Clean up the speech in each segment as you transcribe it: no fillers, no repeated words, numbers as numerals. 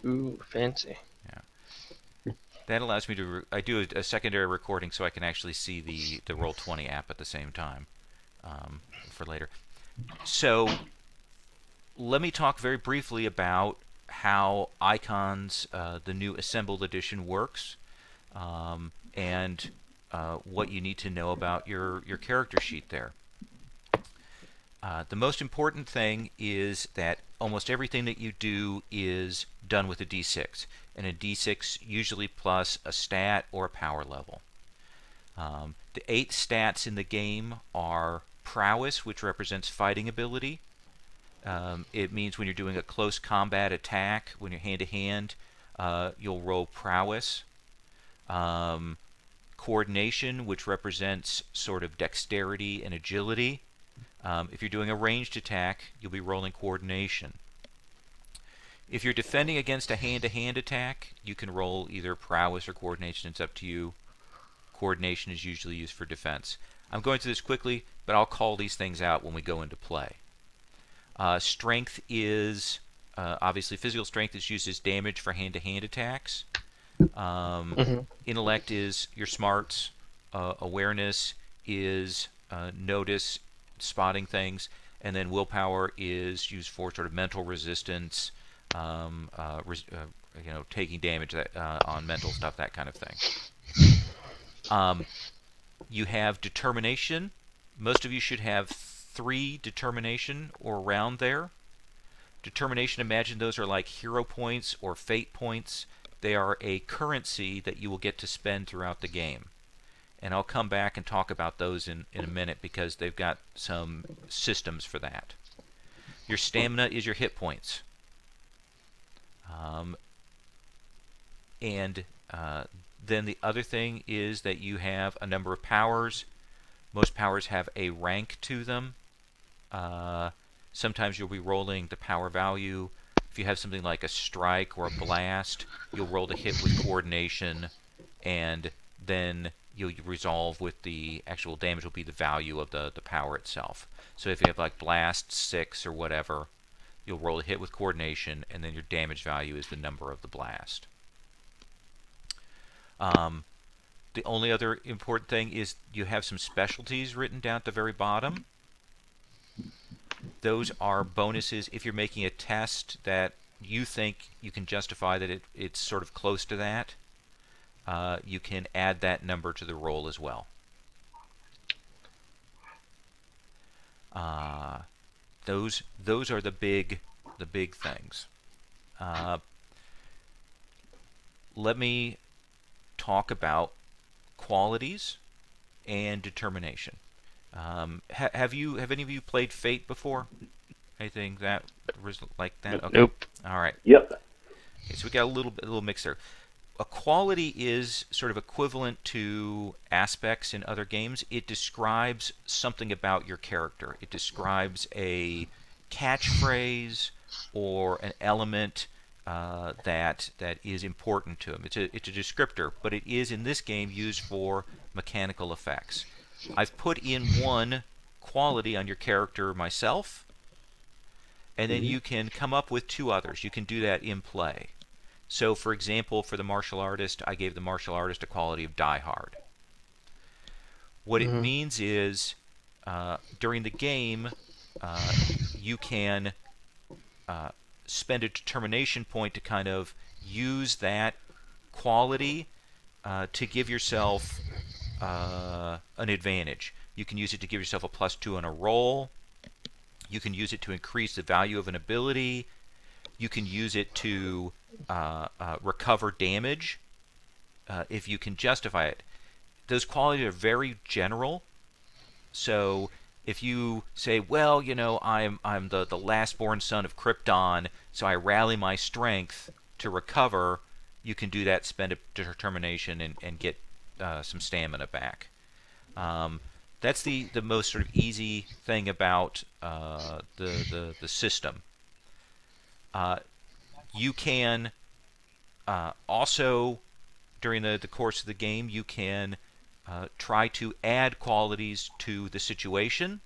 Ooh, fancy. Yeah. That allows me to I do a secondary recording so I can actually see the Roll20 app at the same time for later. So let me talk very briefly about how Icons, the new assembled edition, works, and what you need to know about your character sheet there. The most important thing is that almost everything that you do is done with a d6, and a d6 usually plus a stat or a power level. The 8 stats in the game are prowess, which represents fighting ability. It means when you're doing a close combat attack, when you're hand to hand, you'll roll prowess. Um, Coordination, which represents sort of dexterity and agility. If you're doing a ranged attack, you'll be rolling coordination. If you're defending against a hand-to-hand attack, you can roll either prowess or coordination. It's up to you. Coordination is usually used for defense. I'm going through this quickly, but I'll call these things out when we go into play. Strength is obviously physical strength is used as damage for hand-to-hand attacks. Hmm. Intellect is your smarts. Awareness is notice, spotting things, and then willpower is used for sort of mental resistance, taking damage on mental stuff, that kind of thing. Um, you have determination. Most of you should have 3 determination or around there. Determination, imagine those are like hero points or fate points. They are a currency that you will get to spend throughout the game. And I'll come back and talk about those in a minute because they've got some systems for that. Your stamina is your hit points. Um, and then the other thing is that you have a number of powers. Most powers have a rank to them. Sometimes you'll be rolling the power value. If you have something like a strike or a blast, you'll roll the hit with coordination, and then you'll resolve with the actual damage will be the value of the power itself. So if you have like blast 6 or whatever, you'll roll a hit with coordination, and then your damage value is the number of the blast. Um, the only other important thing is you have some specialties written down at the very bottom. Those are bonuses if you're making a test that you think you can justify that it's sort of close to that. You can add that number to the roll as well. Uh, those are the big things. Uh, Let me talk about qualities and determination. Have any of you played Fate before? Anything that was like that? Okay. Nope. All right. Yep. Okay, so we got a little mix there. A quality is sort of equivalent to aspects in other games. It describes something about your character. It describes a catchphrase or an element that is important to him. It's a descriptor, but it is in this game used for mechanical effects. I've put in one quality on your character myself, and then Mm-hmm. you can come up with 2 others. You can do that in play. So, for example, for the martial artist, I gave the martial artist a quality of die hard. What it Hmm. means is during the game, you can uh, spend a determination point to kind of use that quality to give yourself an advantage. You can use it to give yourself a +2 on a roll. You can use it to increase the value of an ability. You can use it to recover damage if you can justify it. Those qualities are very general. So if you say, well, I'm the last-born son of Krypton, so I rally my strength to recover, you can do that, spend a determination, and get some stamina back. Um, that's the most sort of easy thing about the system. Uh, you can also during the course of the game, you can try to add qualities to the situation.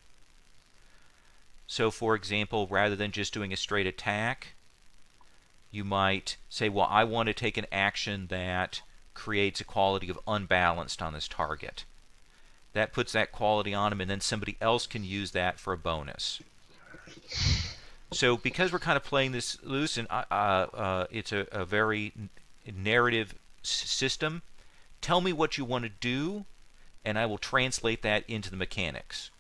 So, for example, rather than just doing a straight attack, you might say, well, I want to take an action that creates a quality of unbalanced on this target. That puts that quality on him, and then somebody else can use that for a bonus. So because we're kind of playing this loose, and it's a very narrative system, tell me what you want to do, and I will translate that into the mechanics.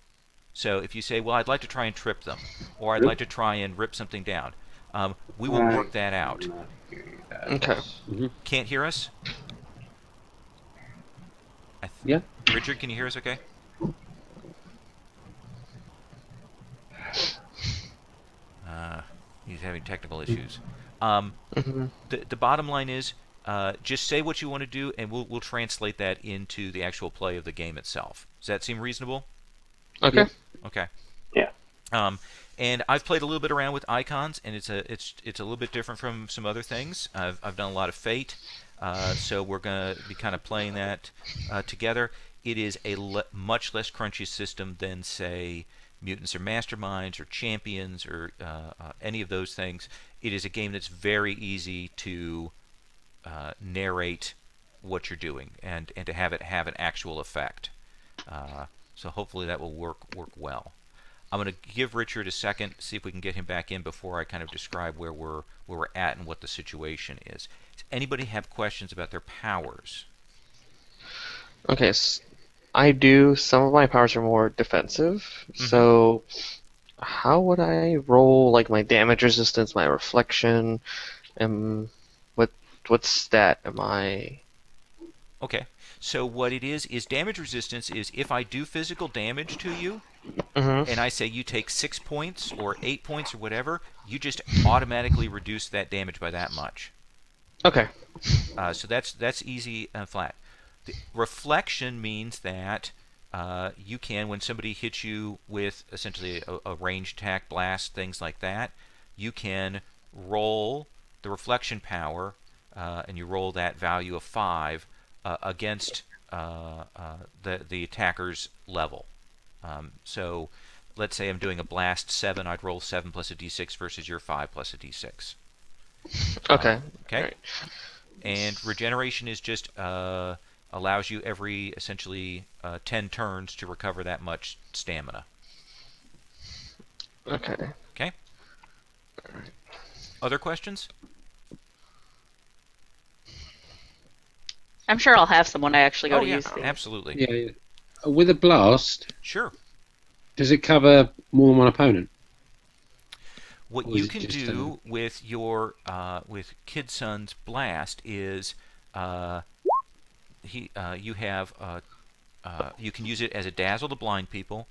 So if you say, well, I'd like to try and trip them, or I'd like to try and rip something down, we will work that out. Okay. Can't hear us? Yeah. Richard, can you hear us okay? He's having technical issues. The bottom line is, just say what you want to do, and we'll translate that into the actual play of the game itself. Does that seem reasonable? Okay. Okay. Yeah. And I've played a little bit around with icons, and it's a little bit different from some other things. I've done a lot of Fate, so we're going to be kind of playing that together. It is a much less crunchy system than, say, Mutants or Masterminds or Champions or any of those things. It is a game that's very easy to narrate what you're doing and to have it have an actual effect. So hopefully that will work well. I'm going to give Richard a second, see if we can get him back in before I kind of describe where we're at and what the situation is. Does anybody have questions about their powers? Okay. I do. Some of my powers are more defensive. So, how would I roll like my damage resistance, my reflection, and what stat am I? Okay. So what it is damage resistance is if I do physical damage to you, and I say you take 6 points or 8 points or whatever, you just automatically reduce that damage by that much. Okay. So that's easy and flat. The reflection means that you can, when somebody hits you with essentially a ranged attack, blast, things like that, you can roll the reflection power, and you roll that value of 5 against the attacker's level. So let's say I'm doing a blast 7, I'd roll 7 plus a d6 versus your 5 plus a d6. Okay. Okay. Right. And regeneration is just allows you every essentially 10 turns to recover that much stamina. Okay. Okay. Other questions? I'm sure I'll have some when I actually go Oh to yeah, use these. absolutely. Yeah. With a blast, Sure. does it cover more than one opponent? What Or you is it can just, do with your with Kid Son's blast is you have you can use it as a dazzle to blind people.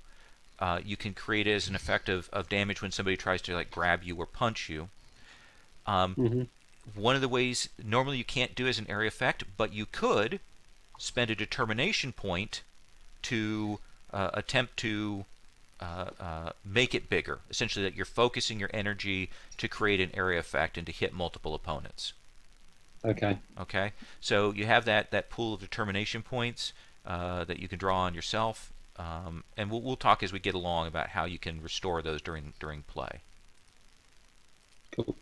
You can create it as an effect of damage when somebody tries to like grab you or punch you. One of the ways normally you can't do as an area effect, but you could spend a determination point to attempt to make it bigger. Essentially, that you're focusing your energy to create an area effect and to hit multiple opponents. Okay. Okay, so you have that pool of determination points that you can draw on yourself, and we'll talk as we get along about how you can restore those during play. Cool.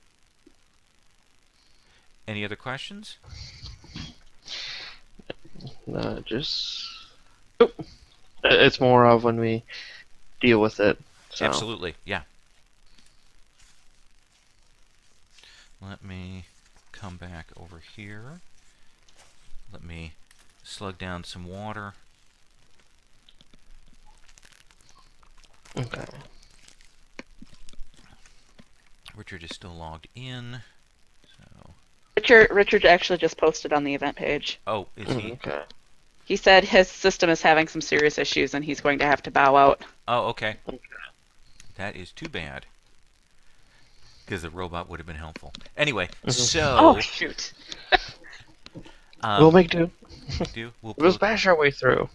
Any other questions? Just. Oh. It's more of when we deal with it. So. Absolutely, yeah. Let me come back over here. Let me slug down some water. Okay. Richard is still logged in. So. Richard actually just posted on the event page. Oh, is he? Okay. He said his system is having some serious issues and he's going to have to bow out. Oh, okay. That is too bad. Because the robot would have been helpful. Anyway, so... Oh, shoot. We'll make do. We'll bash our way through.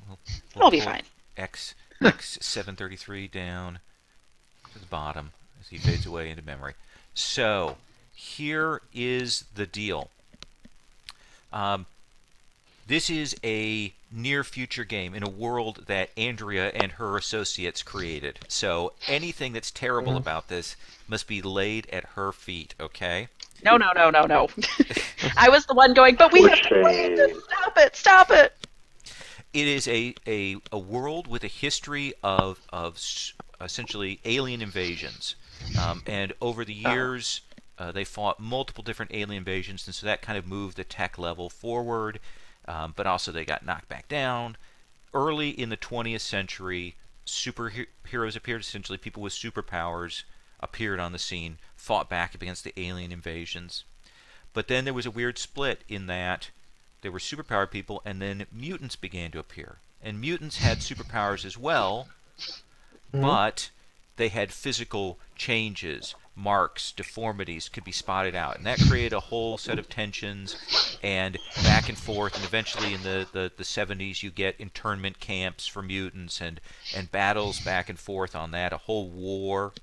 It'll be fine. X733 down to the bottom as he fades away into memory. So, here is the deal. This is a near future game in a world that Andrea and her associates created. So anything that's terrible about this must be laid at her feet, okay? No, no, no, no, no. I was the one going, but we have to play this. Stop it, stop it. It is a world with a history of essentially alien invasions. And over the years, they fought multiple different alien invasions, and so that kind of moved the tech level forward. But also, they got knocked back down. Early in the 20th century, superheroes appeared. Essentially, people with superpowers appeared on the scene, fought back against the alien invasions. But then there was a weird split in that there were superpowered people, and then mutants began to appear. And mutants had superpowers as well, but they had physical changes, marks, deformities could be spotted out. And that created a whole set of tensions and back and forth. And eventually in the 70s, you get internment camps for mutants and battles back and forth on that, a whole war.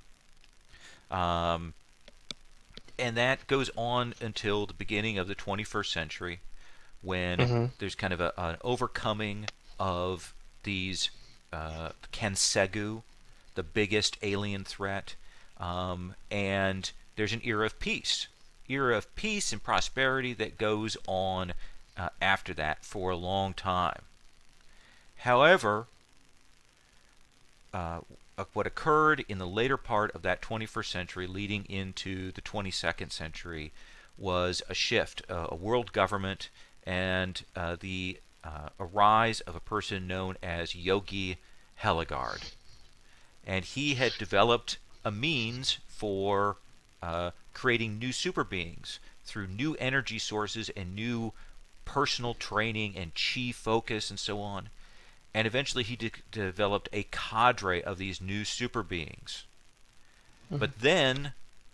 And that goes on until the beginning of the 21st century, when there's kind of an overcoming of these Kansegu, the biggest alien threat, and there's an era of peace and prosperity that goes on after that for a long time. However, what occurred in the later part of that 21st century leading into the 22nd century was a shift, a world government, and the a rise of a person known as Yogi Helagard. And he had developed a means for creating new super beings through new energy sources and new personal training and chi focus and so on. And eventually he developed a cadre of these new super beings. But then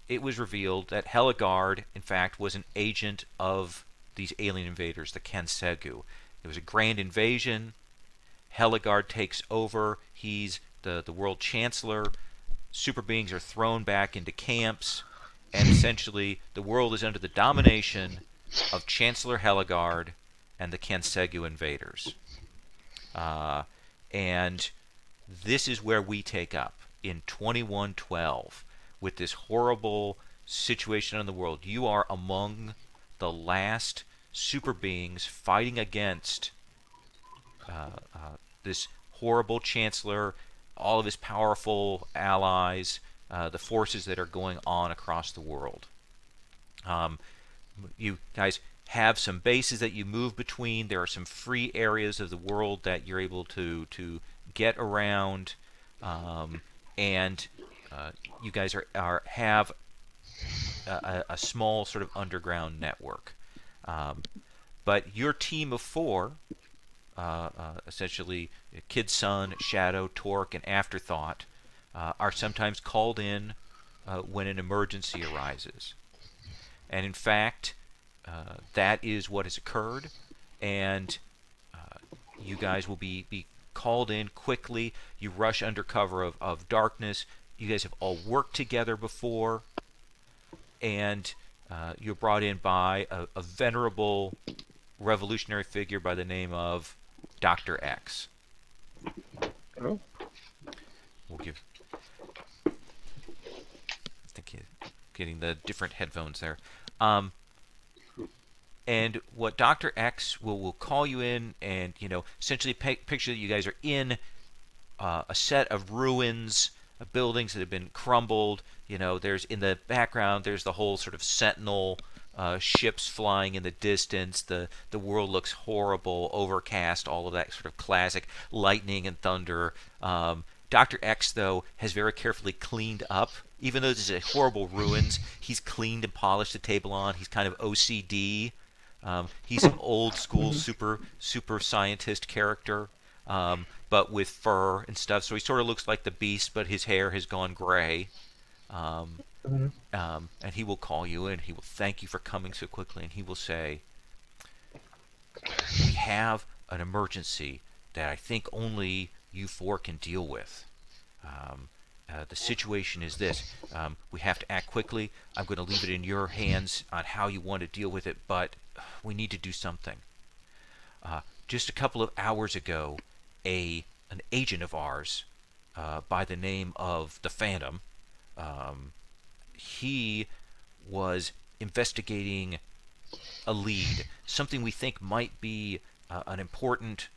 it was revealed that Helagard, in fact, was an agent of these alien invaders, the Kansegu. It was a grand invasion. Helagard takes over. He's the world chancellor. Super beings are thrown back into camps. And essentially, the world is under the domination of Chancellor Helagard and the Kansegu invaders. And this is where we take up in 2112 with this horrible situation in the world. You are among the last super beings fighting against this horrible chancellor, all of his powerful allies, the forces that are going on across the world. You guys have some bases that you move between. There are some free areas of the world that you're able to get around, and you guys have a small sort of underground network. But your team of four, essentially Kid Sun, Shadow, Torque, and Afterthought, are sometimes called in when an emergency arises. And in fact, that is what has occurred, and you guys will be called in quickly. You rush under cover of darkness. You guys have all worked together before, and you're brought in by a venerable revolutionary figure by the name of Dr. X. Oh. We'll give... I think getting the different headphones there. And what Dr. X will call you in, and essentially picture that you guys are in a set of ruins, buildings that have been crumbled. There's in the background, there's the whole sort of sentinel ships flying in the distance. The world looks horrible, overcast, all of that sort of classic lightning and thunder. Dr. X, though, has very carefully cleaned up. Even though this is a horrible ruins, he's cleaned and polished the table on. He's kind of OCD. He's an old school super scientist character, but with fur and stuff. So he sort of looks like the Beast, but his hair has gone gray. And he will call you in. He will thank you for coming so quickly, and he will say, "We have an emergency that I think only you four can deal with. The situation is this. We have to act quickly. I'm going to leave it in your hands on how you want to deal with it, but we need to do something. Just a couple of hours ago, an agent of ours by the name of the Phantom, he was investigating a lead, something we think might be an important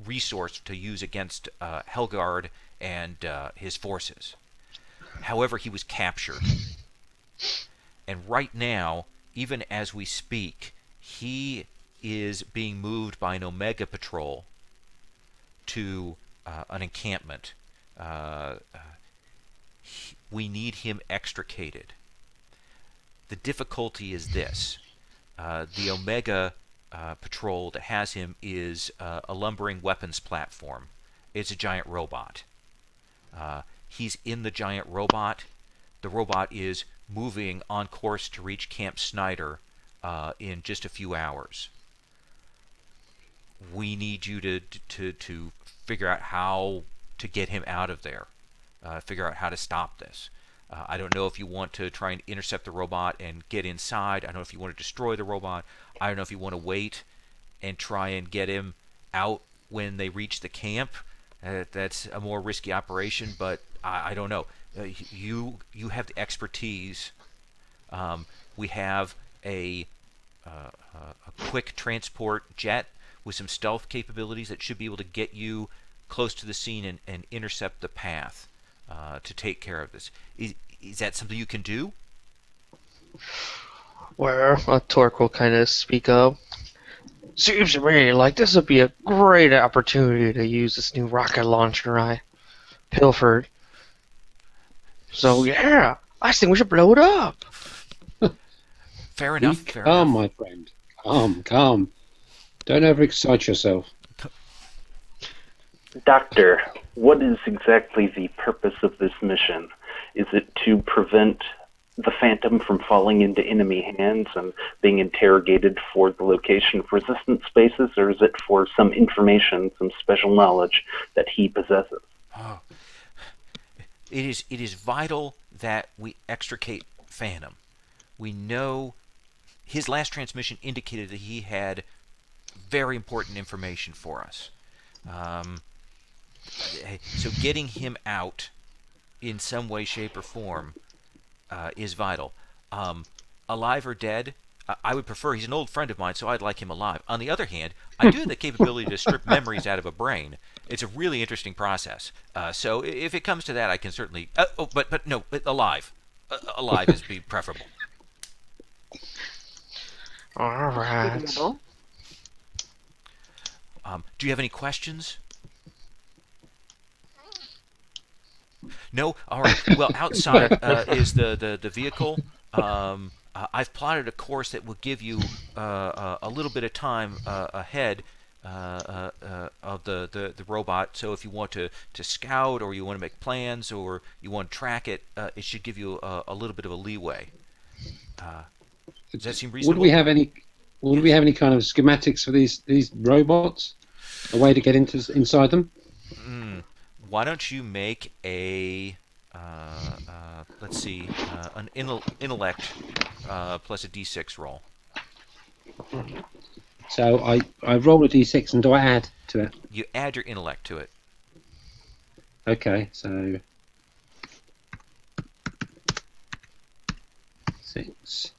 resource to use against Helgard and his forces. However, he was captured. And right now, even as we speak, he is being moved by an Omega patrol to an encampment. We need him extricated. The difficulty is this. The Omega patrol that has him is a lumbering weapons platform. It's a giant robot. He's in the giant robot. The robot is moving on course to reach Camp Snyder in just a few hours. We need you to figure out how to get him out of there. Figure out how to stop this. I don't know if you want to try and intercept the robot and get inside. I don't know if you want to destroy the robot. I don't know if you want to wait and try and get him out when they reach the camp. That's a more risky operation, but I don't know. You have the expertise. We have a quick transport jet with some stealth capabilities that should be able to get you close to the scene and intercept the path to take care of this. Is that something you can do? Where Torque will kind of speak up. Seems to me like this would be a great opportunity to use this new rocket launcher I pilfered. So yeah, I think we should blow it up. Fair enough. Be Fair calm, enough. my friend. Calm. Don't overexcite yourself. Doctor, what is exactly the purpose of this mission? Is it to prevent the Phantom from falling into enemy hands and being interrogated for the location of resistance spaces, or is it for some information, some special knowledge that he possesses? Oh. It is vital that we extricate Phantom. We know his last transmission indicated that he had very important information for us. So getting him out in some way, shape, or form is vital. Alive or dead, I would prefer. He's an old friend of mine, so I'd like him alive. On the other hand, I do have the capability to strip memories out of a brain. It's a really interesting process. So if it comes to that, I can certainly. But no, alive. Alive is be preferable. All right. Reasonable. Do you have any questions? No? All right. Well, outside is the vehicle. I've plotted a course that will give you a little bit of time ahead of the robot. So if you want to scout, or you want to make plans, or you want to track it, it should give you a little bit of a leeway. Does that seem reasonable? Would we have any kind of schematics for these robots? A way to get inside them? Why don't you make a let's see, an intellect plus a d6 roll. So I roll a d6, and do I add to it? You add your intellect to it. Okay, so 6.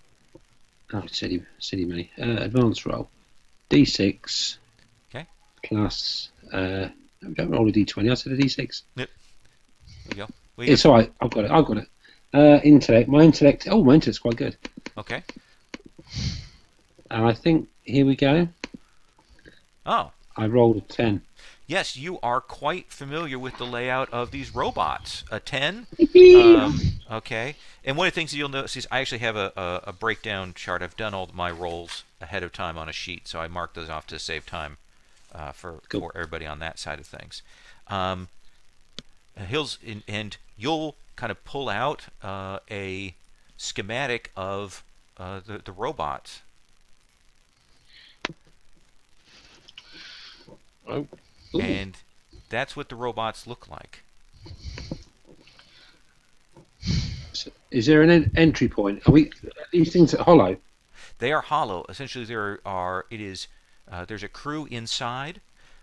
Oh, silly me. Advanced roll. D6. Okay. Plus. Don't roll a d20. I said a d6. Yep. There you go. It's all right. I've got it. Intellect. My intellect's quite good. Okay. And I think here we go. Oh. I rolled a 10. Yes, you are quite familiar with the layout of these robots. A 10. Okay. And one of the things that you'll notice is I actually have a breakdown chart. I've done all my rolls ahead of time on a sheet, so I marked those off to save time for everybody on that side of things. And you'll kind of pull out a schematic of the robots. Oh. And that's what the robots look like. So is there an entry point? Are these things hollow? They are hollow. Essentially, it is There's a crew inside.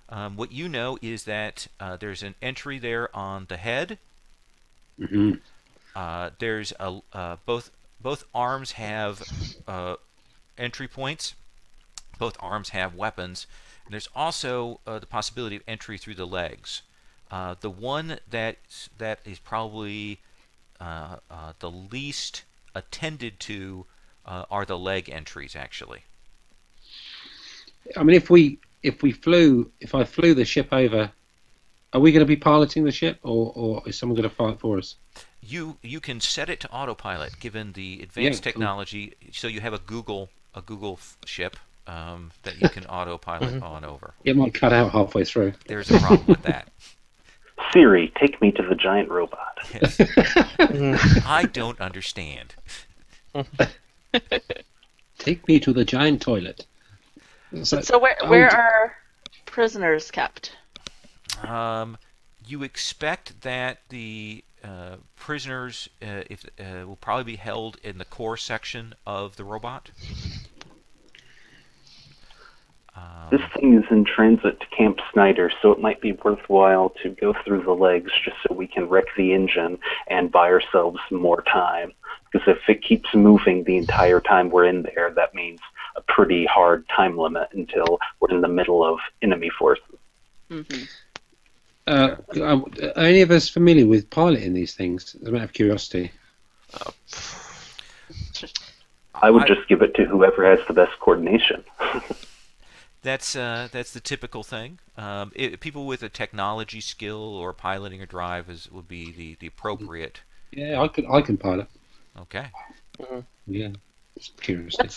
What you know is that there's an entry there on the head. Mm-hmm. There's both arms have entry points. Both arms have weapons. And there's also the possibility of entry through the legs. The one that is probably the least attended to are the leg entries, actually. I mean, if I flew the ship over, are we going to be piloting the ship, or is someone going to fly it for us? You can set it to autopilot, given the advanced Yeah, cool. technology. So you have a Google ship that you can autopilot on over. It might cut out halfway through. There's a problem with that. Siri, take me to the giant robot. Yes. I don't understand. Take me to the giant toilet. So where are prisoners kept? You expect that the prisoners will probably be held in the core section of the robot. This thing is in transit to Camp Snyder, so it might be worthwhile to go through the legs just so we can wreck the engine and buy ourselves more time. Because if it keeps moving the entire time we're in there, that means a pretty hard time limit until we're in the middle of enemy forces. Mm-hmm. Are any of us familiar with piloting these things? As a matter of curiosity. I would just give it to whoever has the best coordination. That's the typical thing. People with a technology skill or piloting a drive would be the appropriate. Yeah, I can pilot. Okay. Yeah, just curiosity.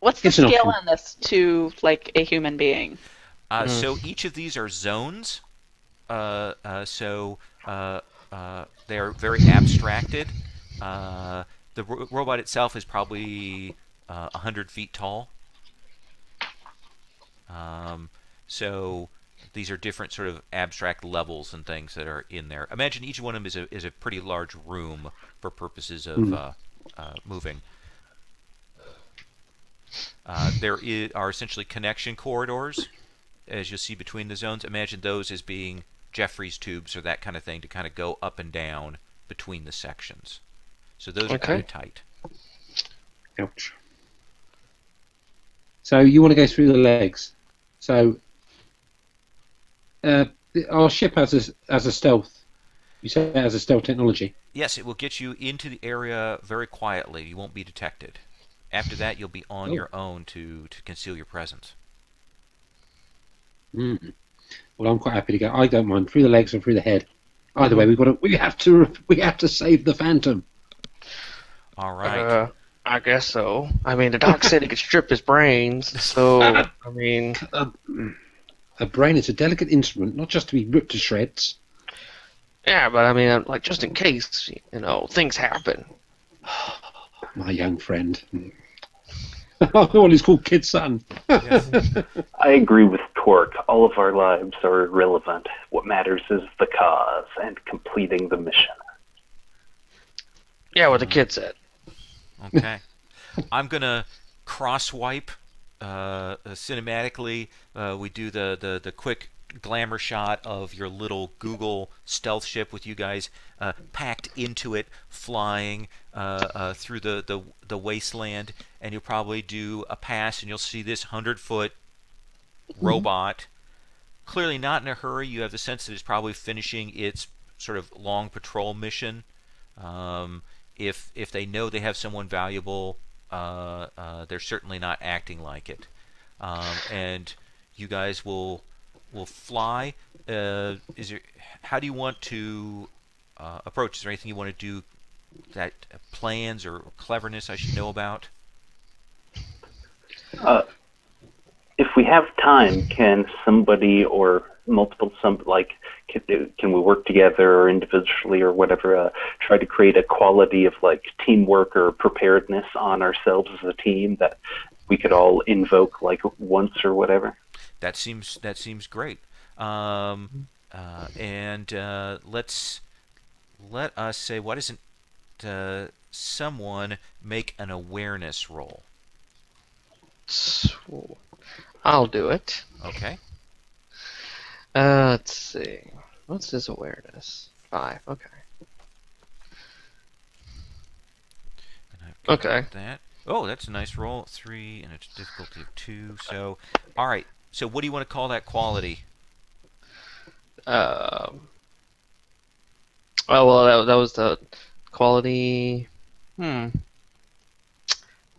What's the It's an scale option. on this to like a human being? So each of these are zones. So they're very abstracted. The robot itself is probably 100 feet tall. So these are different sort of abstract levels and things that are in there. Imagine each one of them is a pretty large room for purposes of moving. There are essentially connection corridors, as you'll see between the zones. Imagine those as being Jeffrey's tubes or that kind of thing to kind of go up and down between the sections. So those are kind of tight. Ouch. So you want to go through the legs. So our ship has a stealth. You say it has a stealth technology. Yes, it will get you into the area very quietly. You won't be detected. After that, you'll be on your own to conceal your presence. Mm. Well, I'm quite happy to go. I don't mind through the legs or through the head. Either way, we have to save the Phantom. All right. I guess so. I mean, the doc said he could strip his brains, so I mean, A brain is a delicate instrument, not just to be ripped to shreds. yeah, but I mean, like just in case, things happen. My young friend. Oh, he's called Kid Son. I agree with Torque. All of our lives are irrelevant. What matters is the cause and completing the mission. Yeah, what the kid said. Okay. I'm going to cross-wipe cinematically. We do the quick glamour shot of your little Google stealth ship with you guys packed into it, flying through the wasteland, and you'll probably do a pass, and you'll see this 100-foot robot. Clearly not in a hurry. You have the sense that it's probably finishing its sort of long patrol mission. If they know they have someone valuable, they're certainly not acting like it. And you guys will fly. How do you want to approach? Is there anything you want to do, that plans or cleverness I should know about? If we have time, can somebody or multiple can we work together or individually or whatever, try to create a quality of like teamwork or preparedness on ourselves as a team that we could all invoke like once or whatever? That seems great. And let us say, why doesn't someone make an awareness roll? I'll do it. Okay. Let's see. What's his awareness? 5. Okay. And I've got Okay. that. Oh, that's a nice roll. 3 and it's difficulty of 2. So, all right. So, what do you want to call that quality? Oh well, that was the quality.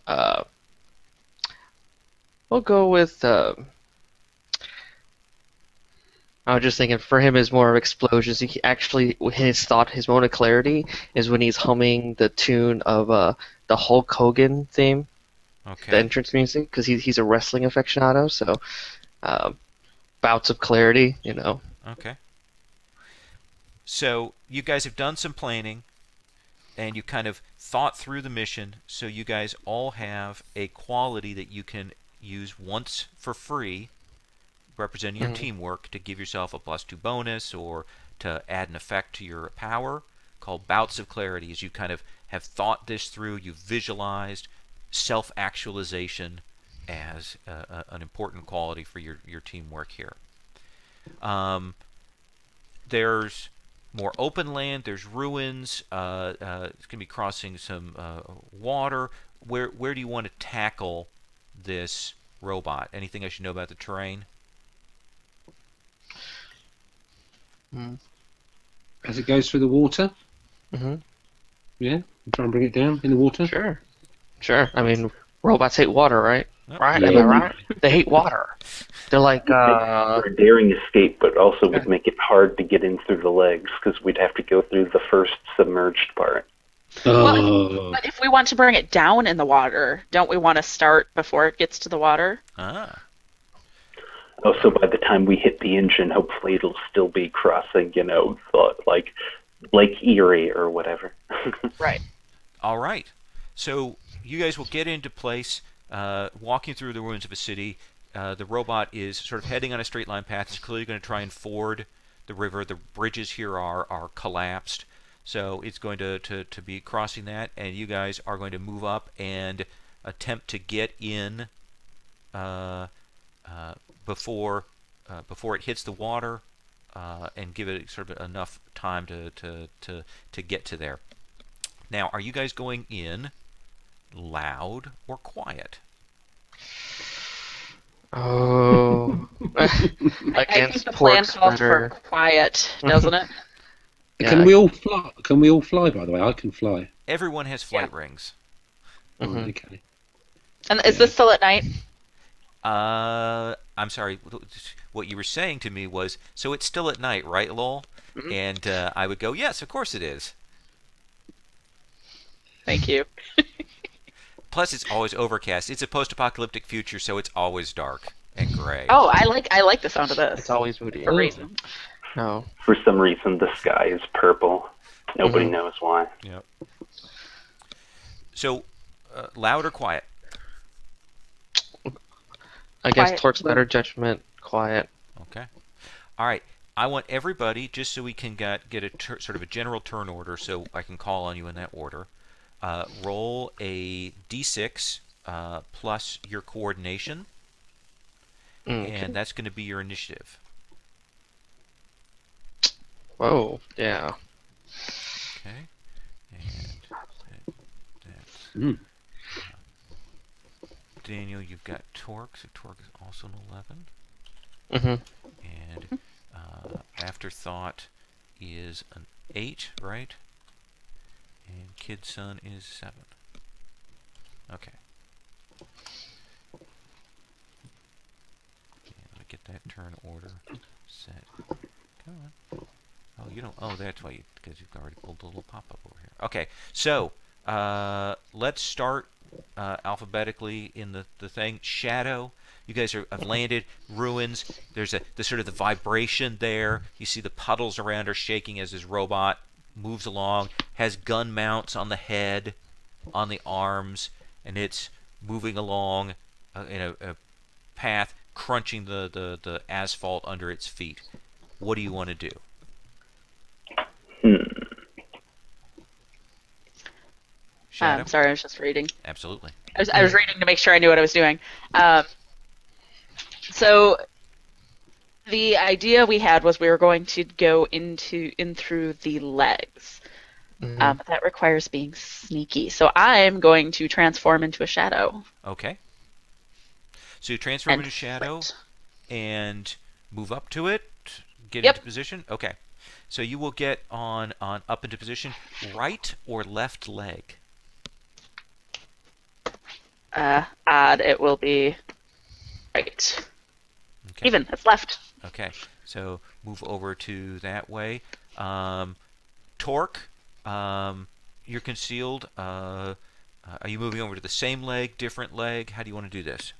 Uh, we'll go with. I was just thinking for him is more of explosions. He actually his moment of clarity is when he's humming the tune of the Hulk Hogan theme, the Okay. entrance music, because he's a wrestling aficionado. So bouts of clarity, you know. Okay. So, you guys have done some planning and you kind of thought through the mission, so you guys all have a quality that you can use once for free, representing your teamwork, to give yourself a +2 bonus or to add an effect to your power, called Bouts of Clarity. As you kind of have thought this through, you've visualized self-actualization as an important quality for your teamwork here. There's more open land. There's ruins. It's going to be crossing some water. Where do you want to tackle this robot? Anything I should know about the terrain? As it goes through the water. Mm-hmm. Yeah, try and bring it down in the water. Sure. I mean, robots hate water, right? Oh, Right? yeah. Am I right? They hate water. They're like, For a daring escape, but also would make it hard to get in through the legs because we'd have to go through the first submerged part. Oh, But if we want to bring it down in the water, don't we want to start before it gets to the water? Ah. Also, by the time we hit the engine, hopefully it'll still be crossing, like Lake Erie or whatever. Right. All right. So you guys will get into place, walking through the ruins of a city. The robot is sort of heading on a straight line path. It's clearly going to try and ford the river. The bridges here are collapsed. So it's going to be crossing that, and you guys are going to move up and attempt to get in before it hits the water, and give it sort of enough time to get to there. Now, are you guys going in loud or quiet? oh, I think against the plan pork's calls better. for quiet, doesn't it? Yeah. Can we all fly? Can we all fly? By the way, I can fly. Everyone has flight rings. Mhm. Okay. And is this still at night? I'm sorry. What you were saying to me was, so it's still at night, right, Lowell? And I would go, yes, of course it is. Thank you. Plus, it's always overcast. It's a post-apocalyptic future, so it's always dark and gray. Oh, I like the sound of this. It's always moody. For a reason. No. For some reason, the sky is purple. Nobody knows why. Yep. So, loud or quiet? Against Quiet. Torque's better judgment, quiet. Okay. All right. I want everybody, just so we can get a sort of a general turn order, so I can call on you in that order. Roll a d6 plus your coordination, and that's going to be your initiative. Whoa, yeah. Okay. And that's Daniel, you've got Torque, so Torque is also an 11. And Afterthought is an 8, right? And Kid Son is 7. Okay. And let me get that turn order set. Come on. Oh, you don't. Oh, that's why because you've already pulled a little pop-up over here. Okay, so let's start alphabetically in the thing. Shadow. You guys have landed. Ruins. There's the sort of the vibration there. You see the puddles around are shaking as this robot moves along. Has gun mounts on the head, on the arms, and it's moving along in a path, crunching the asphalt under its feet. What do you want to do? Shadow? Sorry, I was just reading. Absolutely. I was reading to make sure I knew what I was doing. So the idea we had was we were going to go in through the legs. Mhm. But that requires being sneaky. So I'm going to transform into a shadow Okay. So you transform and into shadow flit. and move up to it, get into Yep. position. Okay. So you will get on up into position, right or left leg. Odd. It will be right. Okay. Even. It's left. Okay. So move over to that way. Torque. You're concealed. Are you moving over to the same leg, different leg? How do you want to do this?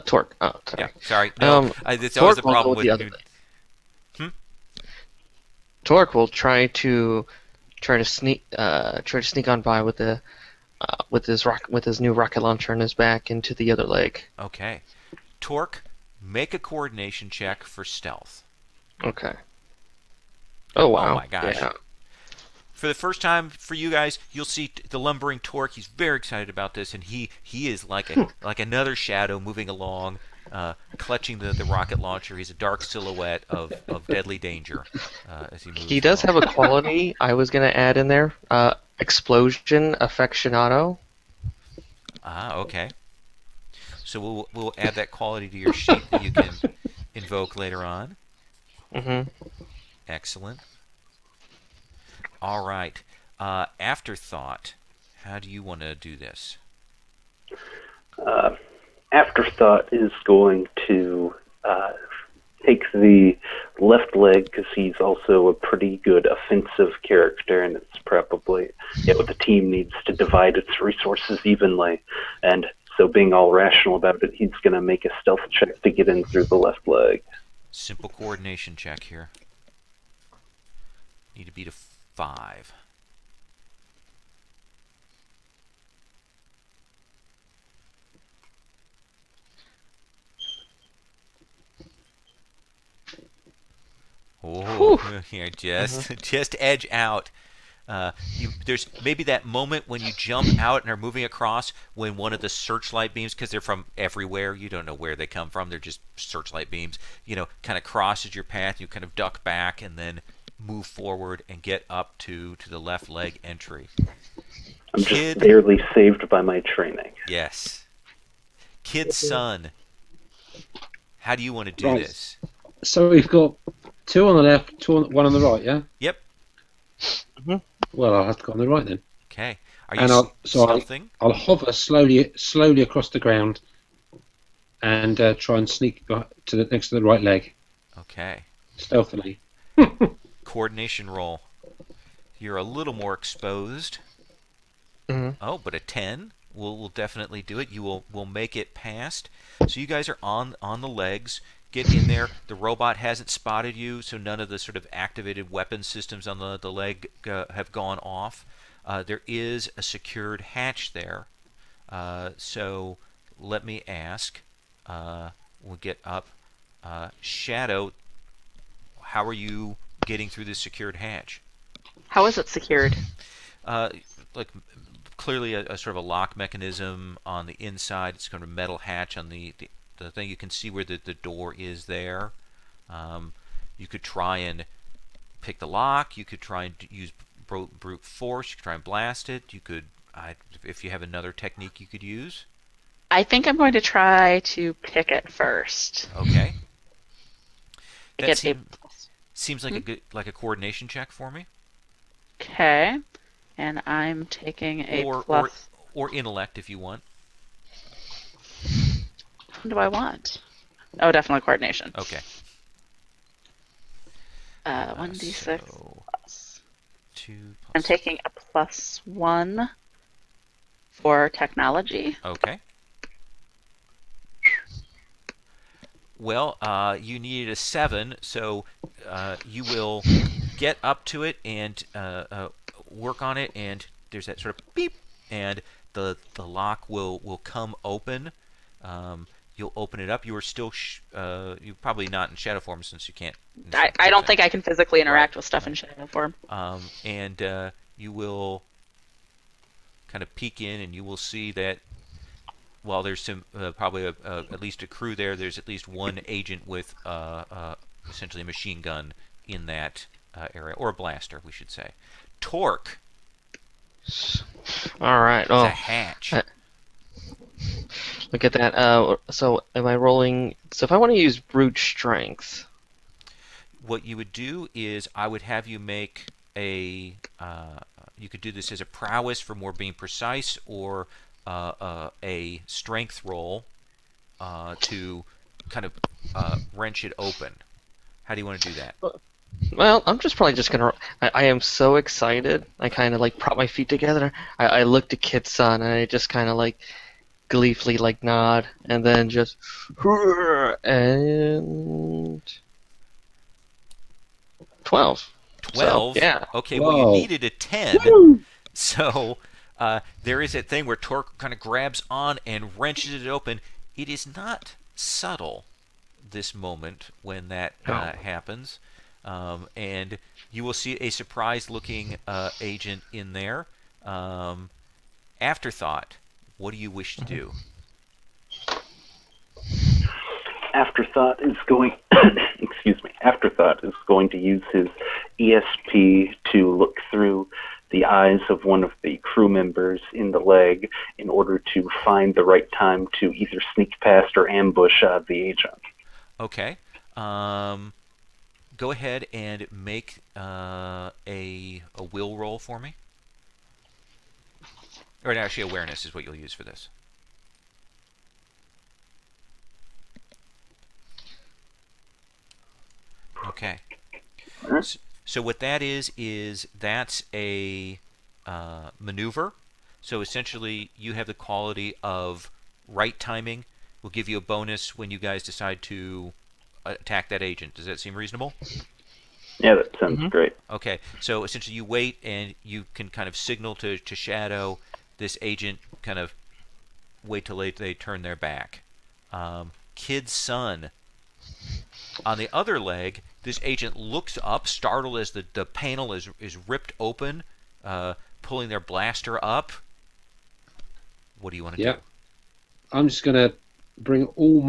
Torque. Oh, Yeah, sorry. sorry. No, it's always the Torque will go problem with the with other new. leg. Hmm? Torque will try to sneak on by with his new rocket launcher on his back into the other leg. Okay. Torque, make a coordination check for stealth. Okay. Oh Oh wow. my gosh. Yeah. For the first time for you guys, you'll see the lumbering Torque. He's very excited about this, and he is like another shadow moving along, clutching the rocket launcher. He's a dark silhouette of deadly danger as he He moves does along. have a quality I was gonna add in there. Explosion aficionado. Ah, okay. So we'll add that quality to your sheet that you can invoke later on. Mm-hmm. Excellent. All right. Afterthought. How do you want to do this? Afterthought is going to take the left leg because he's also a pretty good offensive character, and it's probably the team needs to divide its resources evenly, and so being all rational about it, he's going to make a stealth check to get in through the left leg. Simple coordination check here. Need to beat a 5. Oh, here, just edge out. There's maybe that moment when you jump out and are moving across when one of the searchlight beams, because they're from everywhere, you don't know where they come from. They're just searchlight beams. Kind of crosses your path. You kind of duck back and then move forward and get up to the left leg entry. I'm just barely saved by my training. Yes. Kid son, how do you want to do this? So we've got 2 on the left, 1 on the right, yeah? Yep. Mm-hmm. Well, I'll have to go on the right then. Okay. Are you stealthing? I'll hover slowly across the ground and try and sneak next to the right leg. Okay. Stealthily. Coordination roll. You're a little more exposed. Mm-hmm. Oh, but a 10 will definitely do it. You will make it past. So you guys are on the legs. Get in there. The robot hasn't spotted you, so none of the sort of activated weapon systems on the leg have gone off. There is a secured hatch there. So let me ask. We'll get up. Shadow, how are you getting through this secured hatch? How is it secured? Like clearly a sort of a lock mechanism on the inside. It's kind of a metal hatch on the thing. You can see where the door is there. You could try and pick the lock. You could try and use brute force. You could try and blast it. You could, if you have another technique you could use. I think I'm going to try to pick it first. Okay. I That get seems like a coordination check for me. Okay. And I'm taking a plus. Or intellect if you want. What do I want? Oh, definitely coordination. Okay. 1d6 So plus. 2 plus. I'm taking a +1 for technology. Okay. Well, you needed a 7, so you will get up to it and work on it, and there's that sort of beep, and the lock will come open. You'll open it up. You are still you're probably not in shadow form since you can't. I don't think I can physically interact Right, with stuff right. in shadow form. And you will kind of peek in, and you will see that while there's some probably at least a crew there, there's at least one agent with essentially a machine gun in that area, or a blaster, we should say. Torque All right. is a Oh, hatch. look at that. So am I rolling? So if I want to use brute strength, What you would do is I would have you make a. You could do this as a prowess for more being precise, or a strength roll to kind of wrench it open. How do you want to do that? well, I'm just probably just gonna. I am so excited. I kind of like prop my feet together. I looked at Kit-san and I just kind of like gleefully like nod and then just and 12. So 12? yeah. Okay, well, you Whoa. needed a 10. Woo! So there is that thing where Torque kind of grabs on and wrenches it open. It is not subtle, this moment when that No. happens. And you will see a surprised looking agent in there. Afterthought, what do you wish to do? Afterthought is going excuse me, Afterthought is going to use his ESP to look through the eyes of one of the crew members in the leg in order to find the right time to either sneak past or ambush the agent. Okay. Go ahead and make a will roll for me. Or actually, awareness is what you'll use for this. Okay. So what that is that's a maneuver. So essentially, you have the quality of right timing. Will give you a bonus when you guys decide to attack that agent. Does that seem reasonable? Yeah, that sounds great. Okay. So essentially, you wait and you can kind of signal to Shadow. This agent kind of wait till they turn their back. Kid's son. On the other leg, this agent looks up, startled as the panel is ripped open, pulling their blaster up. What do you want to do? I'm just going to bring all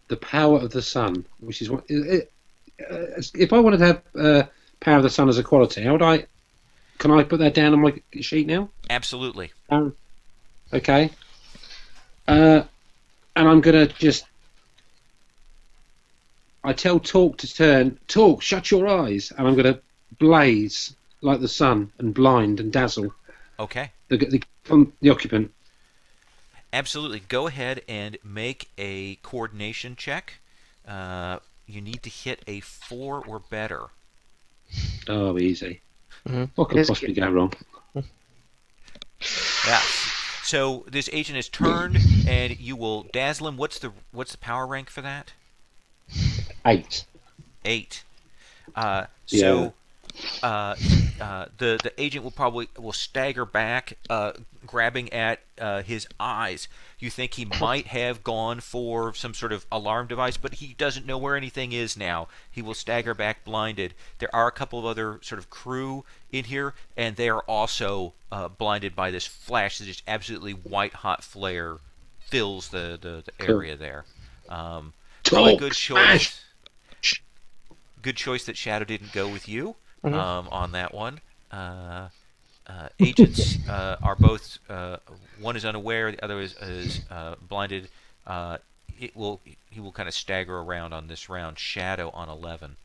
the power of the sun, which is what. If I wanted to have power of the sun as a quality, how would I? Can I put that down on my sheet now? Absolutely. Okay. And I'm going to just. I tell Torque to turn. Torque, shut your eyes, and I'm going to blaze like the sun and blind and dazzle Okay. the occupant. Absolutely. Go ahead and make a coordination check. You need to hit a 4 or better. Oh, easy. Mm-hmm. What could possibly go wrong? Yeah. So this agent is turned, and you will dazzle him. What's the power rank for that? 8. 8. So the agent will stagger back, grabbing at his eyes. You think he might have gone for some sort of alarm device, but he doesn't know where anything is now. He will stagger back blinded. There are a couple of other sort of crew in here, and they are also blinded by this flash. This absolutely white-hot flare fills the area there. Probably good choice. Good choice that Shadow didn't go with you on that one. Agents are both. One is unaware, the other is blinded. He will kind of stagger around on this round. Shadow on 11.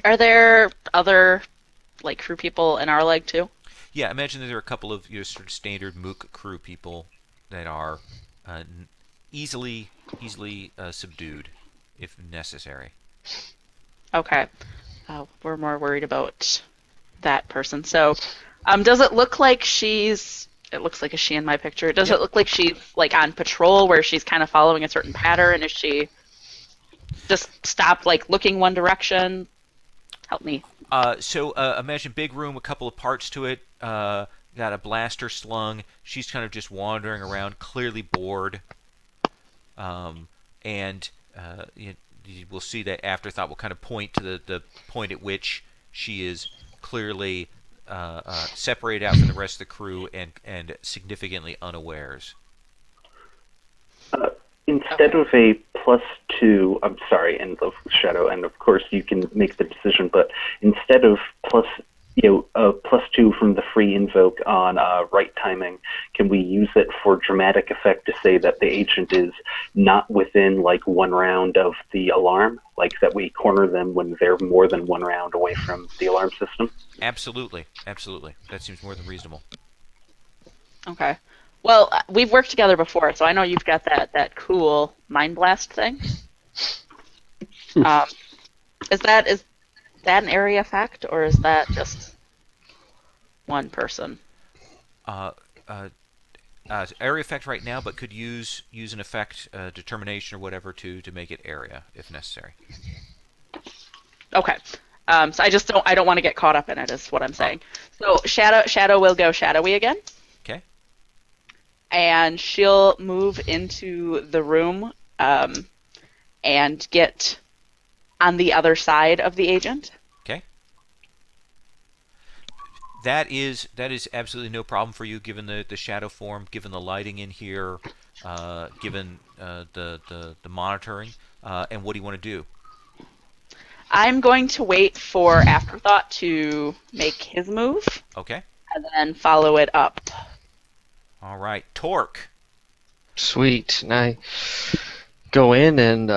Are there other like crew people in our leg too? Yeah, imagine that there are a couple of sort of standard Mook crew people that are easily subdued if necessary. Okay. We're more worried about that person. So, does it look like she's? It looks like a she in my picture. Does it look like she's like on patrol, where she's kind of following a certain pattern? Is she just stopped, like looking one direction? Help me. So imagine big room, a couple of parts to it. Got a blaster slung. She's kind of just wandering around, clearly bored. and you will see that afterthought will kind of point to the point at which she is clearly separated out from the rest of the crew and significantly unawares. Instead of a +2, I'm sorry, and of Shadow, and of course you can make the decision, but instead of +2 from the free invoke on right timing, can we use it for dramatic effect to say that the agent is not within like 1 round of the alarm, like that we corner them when they're more than 1 round away from the alarm system? Absolutely. That seems more than reasonable. Okay. Well, we've worked together before, so I know you've got that cool mind blast thing. Is that an area effect, or is that just one person? Area effect right now, but could use an effect, determination or whatever to make it area if necessary. Okay. So I don't want to get caught up in it, is what I'm saying. So Shadow will go shadowy again. Okay. And she'll move into the room and get on the other side of the agent. Okay. That is absolutely no problem for you, given the shadow form, given the lighting in here, given the monitoring. And what do you want to do? I'm going to wait for Afterthought to make his move. Okay. And then follow it up. All right, Torque. Sweet. And I go in and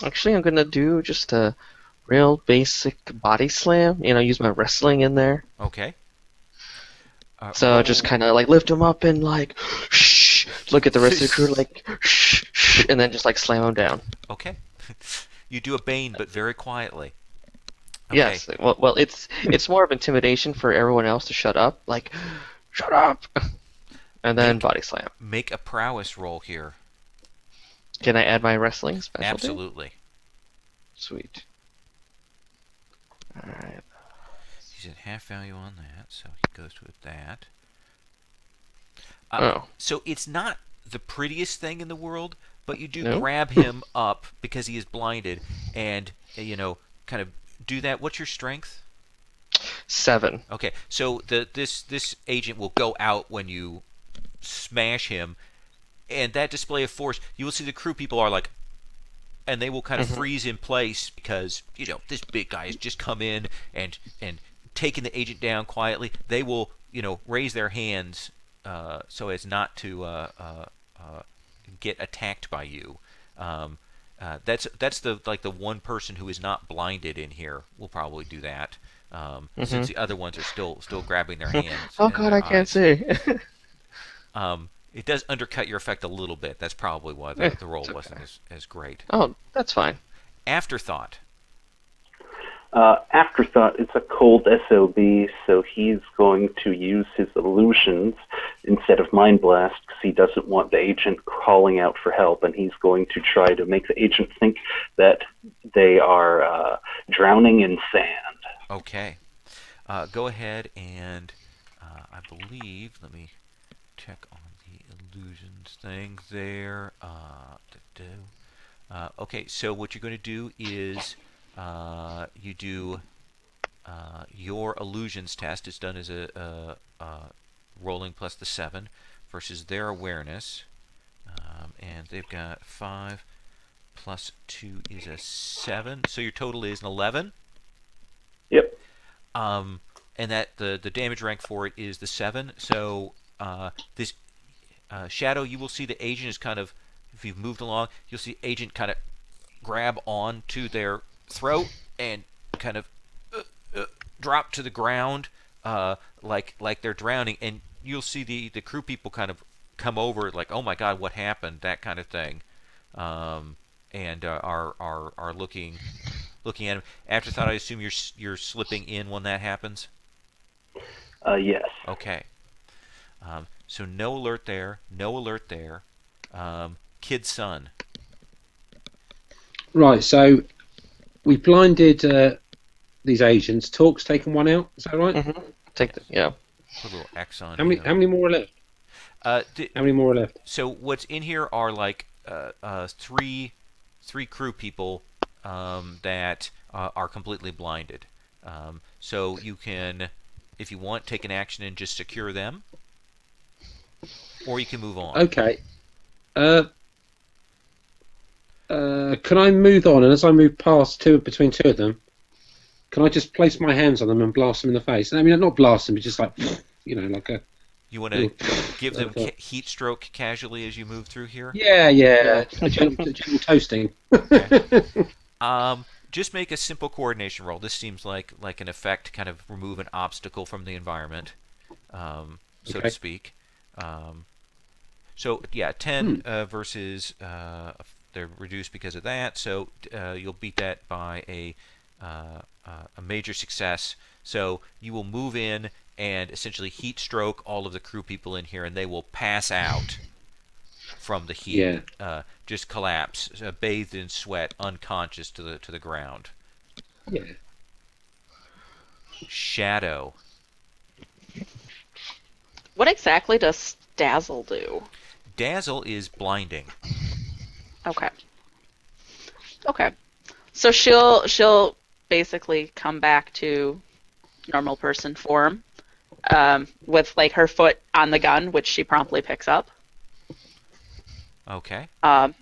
actually I'm gonna do just a real basic body slam. Use my wrestling in there. Okay. So just kind of like lift him up and like shh. Look at the rest of the crew like shh, shh, and then just like slam him down. Okay. You do a Bane, but very quietly. Okay. Yes. Well, it's more of intimidation for everyone else to shut up. Like, shut up. And then body slam. Make a prowess roll here. Can I add my wrestling specialty? Absolutely. Sweet. All right. He's at half value on that, so he goes with that. So it's not the prettiest thing in the world, but you do grab him up because he is blinded, and kind of do that. What's your strength? 7. Okay, so this agent will go out when you smash him, and that display of force, you will see the crew people are like, and they will kind of freeze in place because this big guy has just come in and taken the agent down quietly. They will raise their hands so as not to get attacked by you. That's the one person who is not blinded in here will probably do that. Since the other ones are still grabbing their hands. Oh God, I can't see. It does undercut your effect a little bit. That's probably why the roll wasn't as great. Oh, that's fine. Afterthought. Afterthought is a cold SOB, so he's going to use his illusions instead of Mind Blast because he doesn't want the agent calling out for help, and he's going to try to make the agent think that they are drowning in sand. Okay. Go ahead and I believe, let me check on the illusions thing there. Okay, so what you're going to do is you do your illusions test. It's done as a rolling plus the 7 versus their awareness. And they've got 5 plus 2 is a 7. So your total is an 11. Yep. And that the damage rank for it is the 7. So this Shadow, you will see the agent is kind of, if you've moved along, you'll see agent kind of grab on to their throat and kind of drop to the ground like they're drowning, and you'll see the crew people kind of come over like, oh my God, what happened, that kind of thing, and are looking at him. Afterthought, I assume you're slipping in when that happens. Yes. Okay. So no alert there. Kid's son. Right, so we blinded these agents. Talk's taken one out, is that right? Take the Put a little X on. How many more are left? How many more are left? So what's in here are like three crew people that are completely blinded. So you can, if you want, take an action and just secure them, or you can move on. Okay. Can I move on? And as I move past between two of them, can I just place my hands on them and blast them in the face? I mean, not blast them, but just like, like a. You want to give them heat stroke casually as you move through here? Yeah. A gentle toasting. Okay. Just make a simple coordination roll. This seems like an effect, kind of remove an obstacle from the environment, so to speak. So yeah, 10 versus they're reduced because of that. So you'll beat that by a major success. So you will move in and essentially heat stroke all of the crew people in here, and they will pass out from the heat. Yeah. Just collapse, bathed in sweat, unconscious to the ground. Yeah. Shadow. What exactly does Dazzle do? Dazzle is blinding. Okay. Okay. So she'll basically come back to normal person form, with like her foot on the gun, which she promptly picks up. Okay. And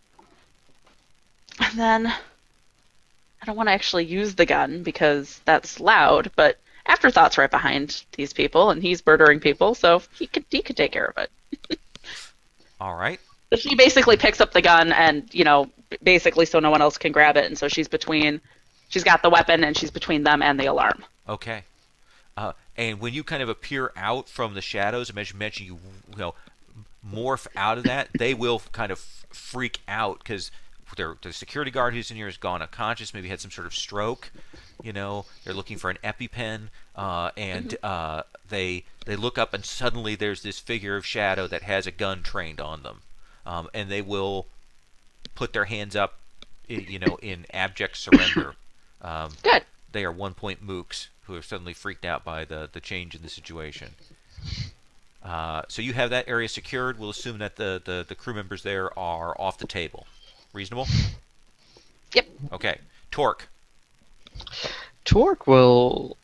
then I don't want to actually use the gun because that's loud, but Afterthought's right behind these people, and he's murdering people, so he could take care of it. All right. So she basically picks up the gun, and basically so no one else can grab it, and so she's got the weapon, and she's between them and the alarm. Okay. And when you kind of appear out from the shadows, as you mentioned, you morph out of that, they will kind of freak out because the security guard who's in here has gone unconscious, maybe had some sort of stroke. They're looking for an EpiPen, and they look up, and suddenly there's this figure of shadow that has a gun trained on them, and they will put their hands up, in abject surrender. Good. They are 1-point mooks who are suddenly freaked out by the change in the situation. So you have that area secured. We'll assume that the crew members there are off the table. Reasonable? Yep. Okay. Torque. Torque will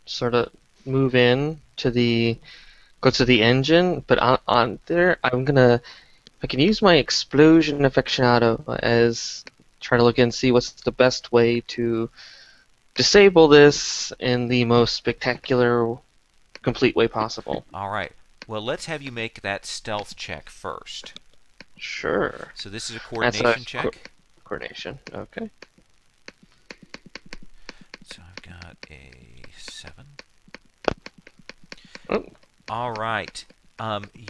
sort of move in go to the engine, but on there I can use my explosion aficionado as try to look and see what's the best way to disable this in the most spectacular, complete way possible. All right. Well, let's have you make that stealth check first. Sure. So this is a coordination check. Coordination. Okay. So I've got a 7. Oh. All right.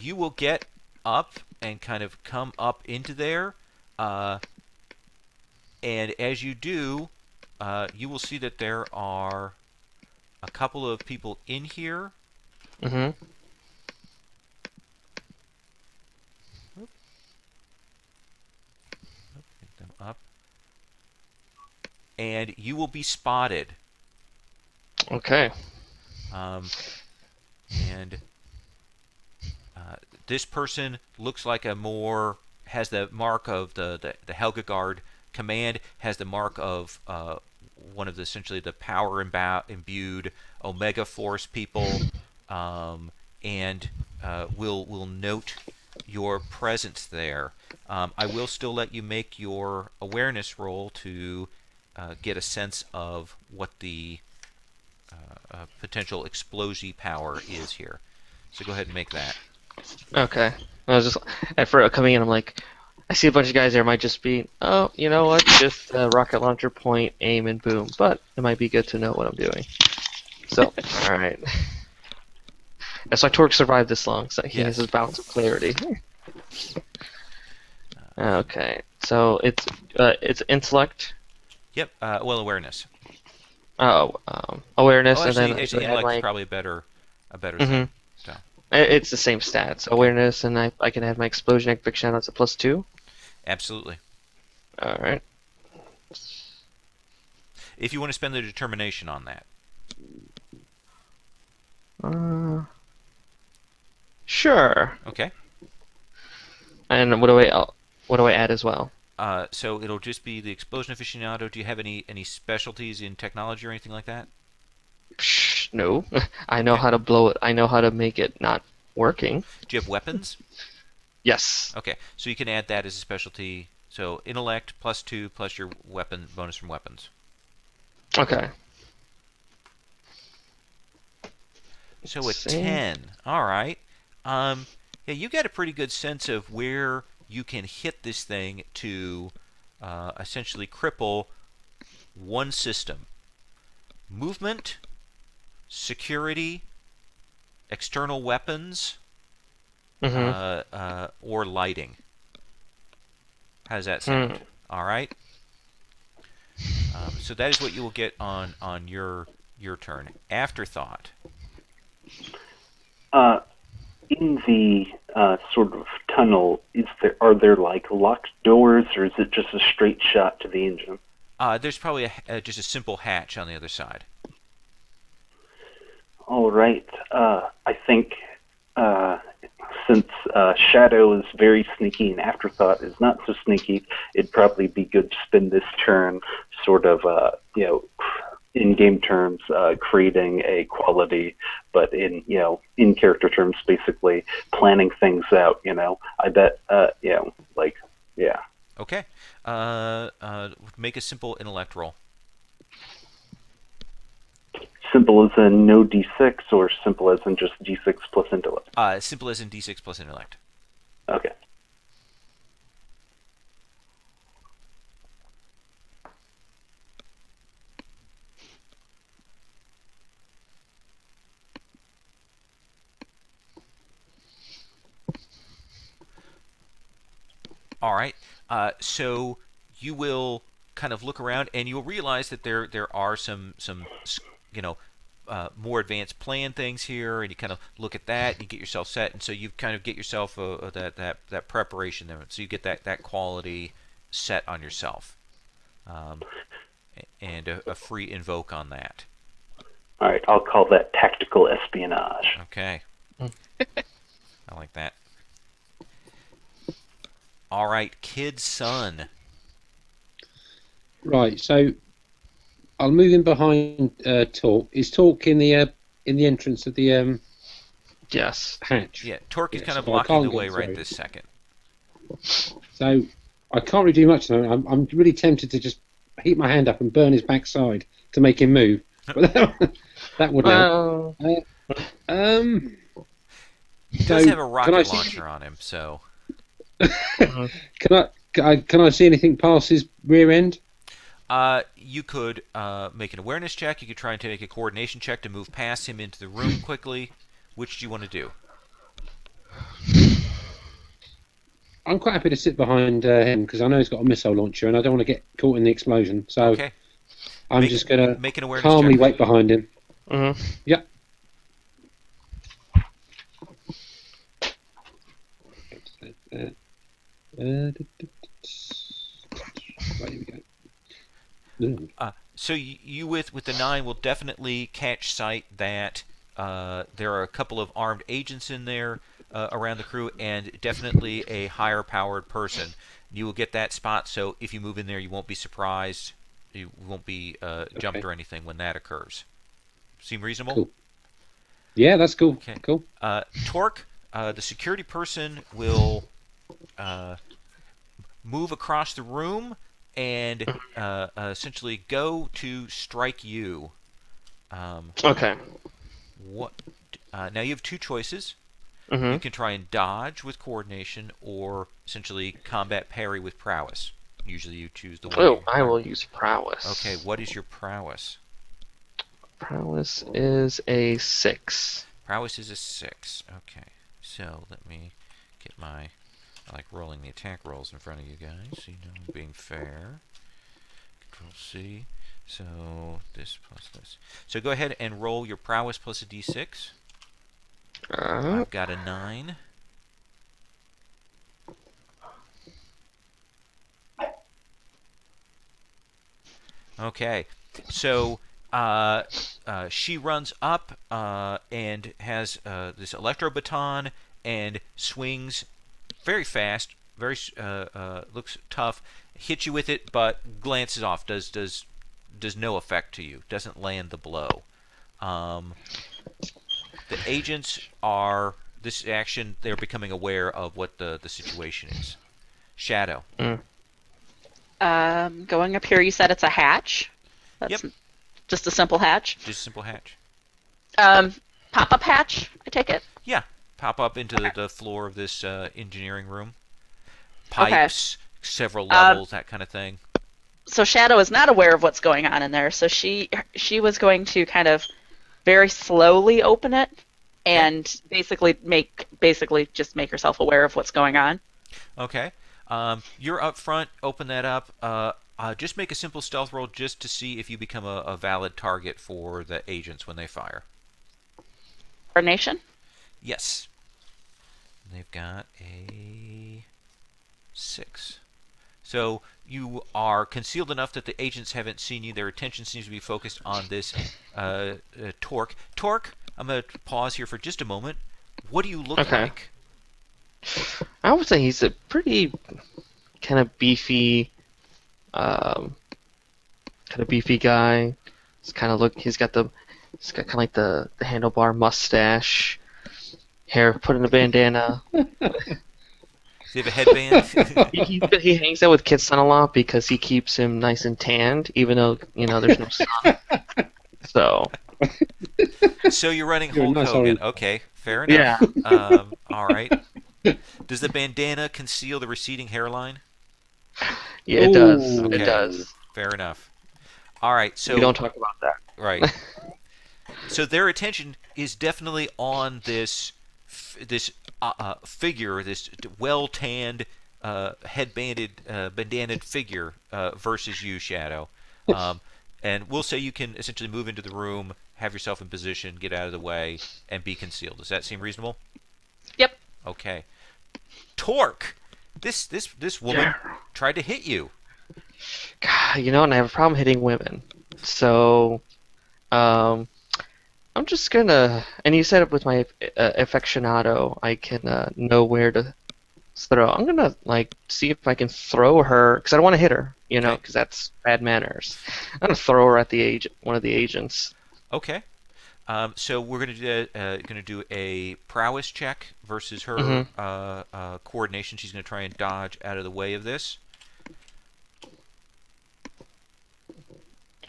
You will get up and kind of come up into there, and as you do, you will see that there are a couple of people in here. Mm-hmm. Get them up. And you will be spotted. Okay. And this person looks like has the mark of the Helagard command, has the mark of one of essentially the power imbued Omega Force people, and will note your presence there. I will still let you make your awareness roll to get a sense of what the potential explosive power is here. So go ahead and make that. Okay. I was just for coming in. I'm like, I see a bunch of guys there. Might just be, oh, you know what? Just rocket launcher, point, aim, and boom. But it might be good to know what I'm doing. So, all right. That's why Torque survived this long. So he has his balance of clarity. Okay. So it's intellect. Yep. Well, awareness. Oh, awareness, Oh, actually, and then intellect my, is probably a better thing. So. It's the same stats. Awareness, and I can have my explosion fiction. That's a +2. Absolutely. All right. If you want to spend the determination on that. Sure. Okay. And what do I add as well? So it'll just be the explosion aficionado. Do you have any specialties in technology or anything like that? Psh, no. I know Okay. how to blow it. I know how to make it not working. Do you have weapons? Yes. Okay, so you can add that as a specialty. So intellect +2 plus your weapon bonus from weapons. Okay. So a Same. 10. All right. Yeah, you got a pretty good sense of where you can hit this thing to essentially cripple one system: movement, security, external weapons, Mm-hmm. or lighting. How does that Hmm. sound? All right. So that is what you will get on your turn. Afterthought. In the sort of tunnel, are there like locked doors, or is it just a straight shot to the engine? There's probably just a simple hatch on the other side. All right. I think since Shadow is very sneaky and Afterthought is not so sneaky, it'd probably be good to spend this turn sort of, in game terms, creating a quality, but in character terms, basically planning things out. I bet, yeah. Okay. Make a simple intellect roll. Simple as in no d6, or simple as in just d6 plus intellect? Simple as in d6 plus intellect. Okay. All right. So you will kind of look around, and you'll realize that there are some more advanced plan things here, and you kind of look at that, and you get yourself set, and so you kind of get yourself that preparation there, so you get that quality set on yourself, um, and a free invoke on that. All right, I'll call that tactical espionage. Okay. I like that. All right, Kid's son. Right, so I'll move in behind Torque. Is Torque in the entrance of the Yes. hatch? Yeah, Torque is Yeah, kind of so I blocking can't the way get right through. this second. So I can't really do much now. I'm really tempted to just heat my hand up and burn his backside to make him move, but that wouldn't help. Well, Um, He so does have a can I rocket see? launcher on him, so mhm. Can I see anything past his rear end? you could make an awareness check. You could try and make a coordination check to move past him into the room quickly. Which do you want to do? I'm quite happy to sit behind him because I know he's got a missile launcher and I don't want to get caught in the explosion. So Okay. I'm just going to Make an awareness calmly check. wait behind him. Mhm. Yep. Right, here we go. So you with the 9 will definitely catch sight that there are a couple of armed agents in there around the crew, and definitely a higher powered person. You will get that spot, so if you move in there, you won't be surprised. You won't be jumped Okay. or anything when that occurs. Seem reasonable? Cool. Yeah, that's cool. Okay. Cool. Torque, the security person will move across the room and essentially go to strike you. Okay. What? Now you have two choices. You Mhm. can try and dodge with coordination, or essentially combat parry with prowess. Usually you choose the one. Oh, I will use prowess. Okay, what is your prowess? Prowess is a 6. Prowess is a 6. Okay, so let me get my. I like rolling the attack rolls in front of you guys, so you know I'm being fair. Control C. So this plus this. So go ahead and roll your prowess plus a d6. I've got a 9. Okay, so she runs up and has this electro baton and swings very fast, very looks tough, hits you with it, but glances off. Does no effect to you. Doesn't land the blow. The agents are this action. They're becoming aware of what the situation is. Shadow. Going up here, you said it's a hatch. That's Yep. just a simple hatch. Just a simple hatch. Pop-up hatch, I take it. Yeah. Pop up into the floor of this engineering room. Pipes, several levels, that kind of thing. So Shadow is not aware of what's going on in there, so she was going to kind of very slowly open it and basically just make herself aware of what's going on. Okay. You're up front. Open that up. Just make a simple stealth roll just to see if you become a valid target for the agents when they fire. Coordination? Yes. They've got a 6. So you are concealed enough that the agents haven't seen you. Their attention seems to be focused on this Torque. Torque, I'm going to pause here for just a moment. What do you look like? I would say he's a pretty kind of beefy guy. He's kind of he's got kind of like the handlebar mustache, hair put in a bandana. Does he have a headband? he hangs out with Kid's son a lot because he keeps him nice and tanned, even though there's no sun. So you're running Hulk nice Hogan. orange. Okay, fair enough. Yeah. All right. Does the bandana conceal the receding hairline? Yeah, it does. Ooh. Okay. It does. Fair enough. All right. So We don't talk about that. right. So their attention is definitely on this figure, this well tanned, headbanded, bandanaed figure versus you, Shadow. And we'll say you can essentially move into the room, have yourself in position, get out of the way, and be concealed. Does that seem reasonable? Yep. Okay. Torque. This woman tried to hit you. God, and I have a problem hitting women. So, I'm just gonna. And you said it with my affectionado, I can know where to throw. I'm gonna see if I can throw her because I don't want to hit her. Okay. Because that's bad manners. I'm gonna throw her at one of the agents. Okay. So we're gonna do a prowess check versus her coordination. She's gonna try and dodge out of the way of this.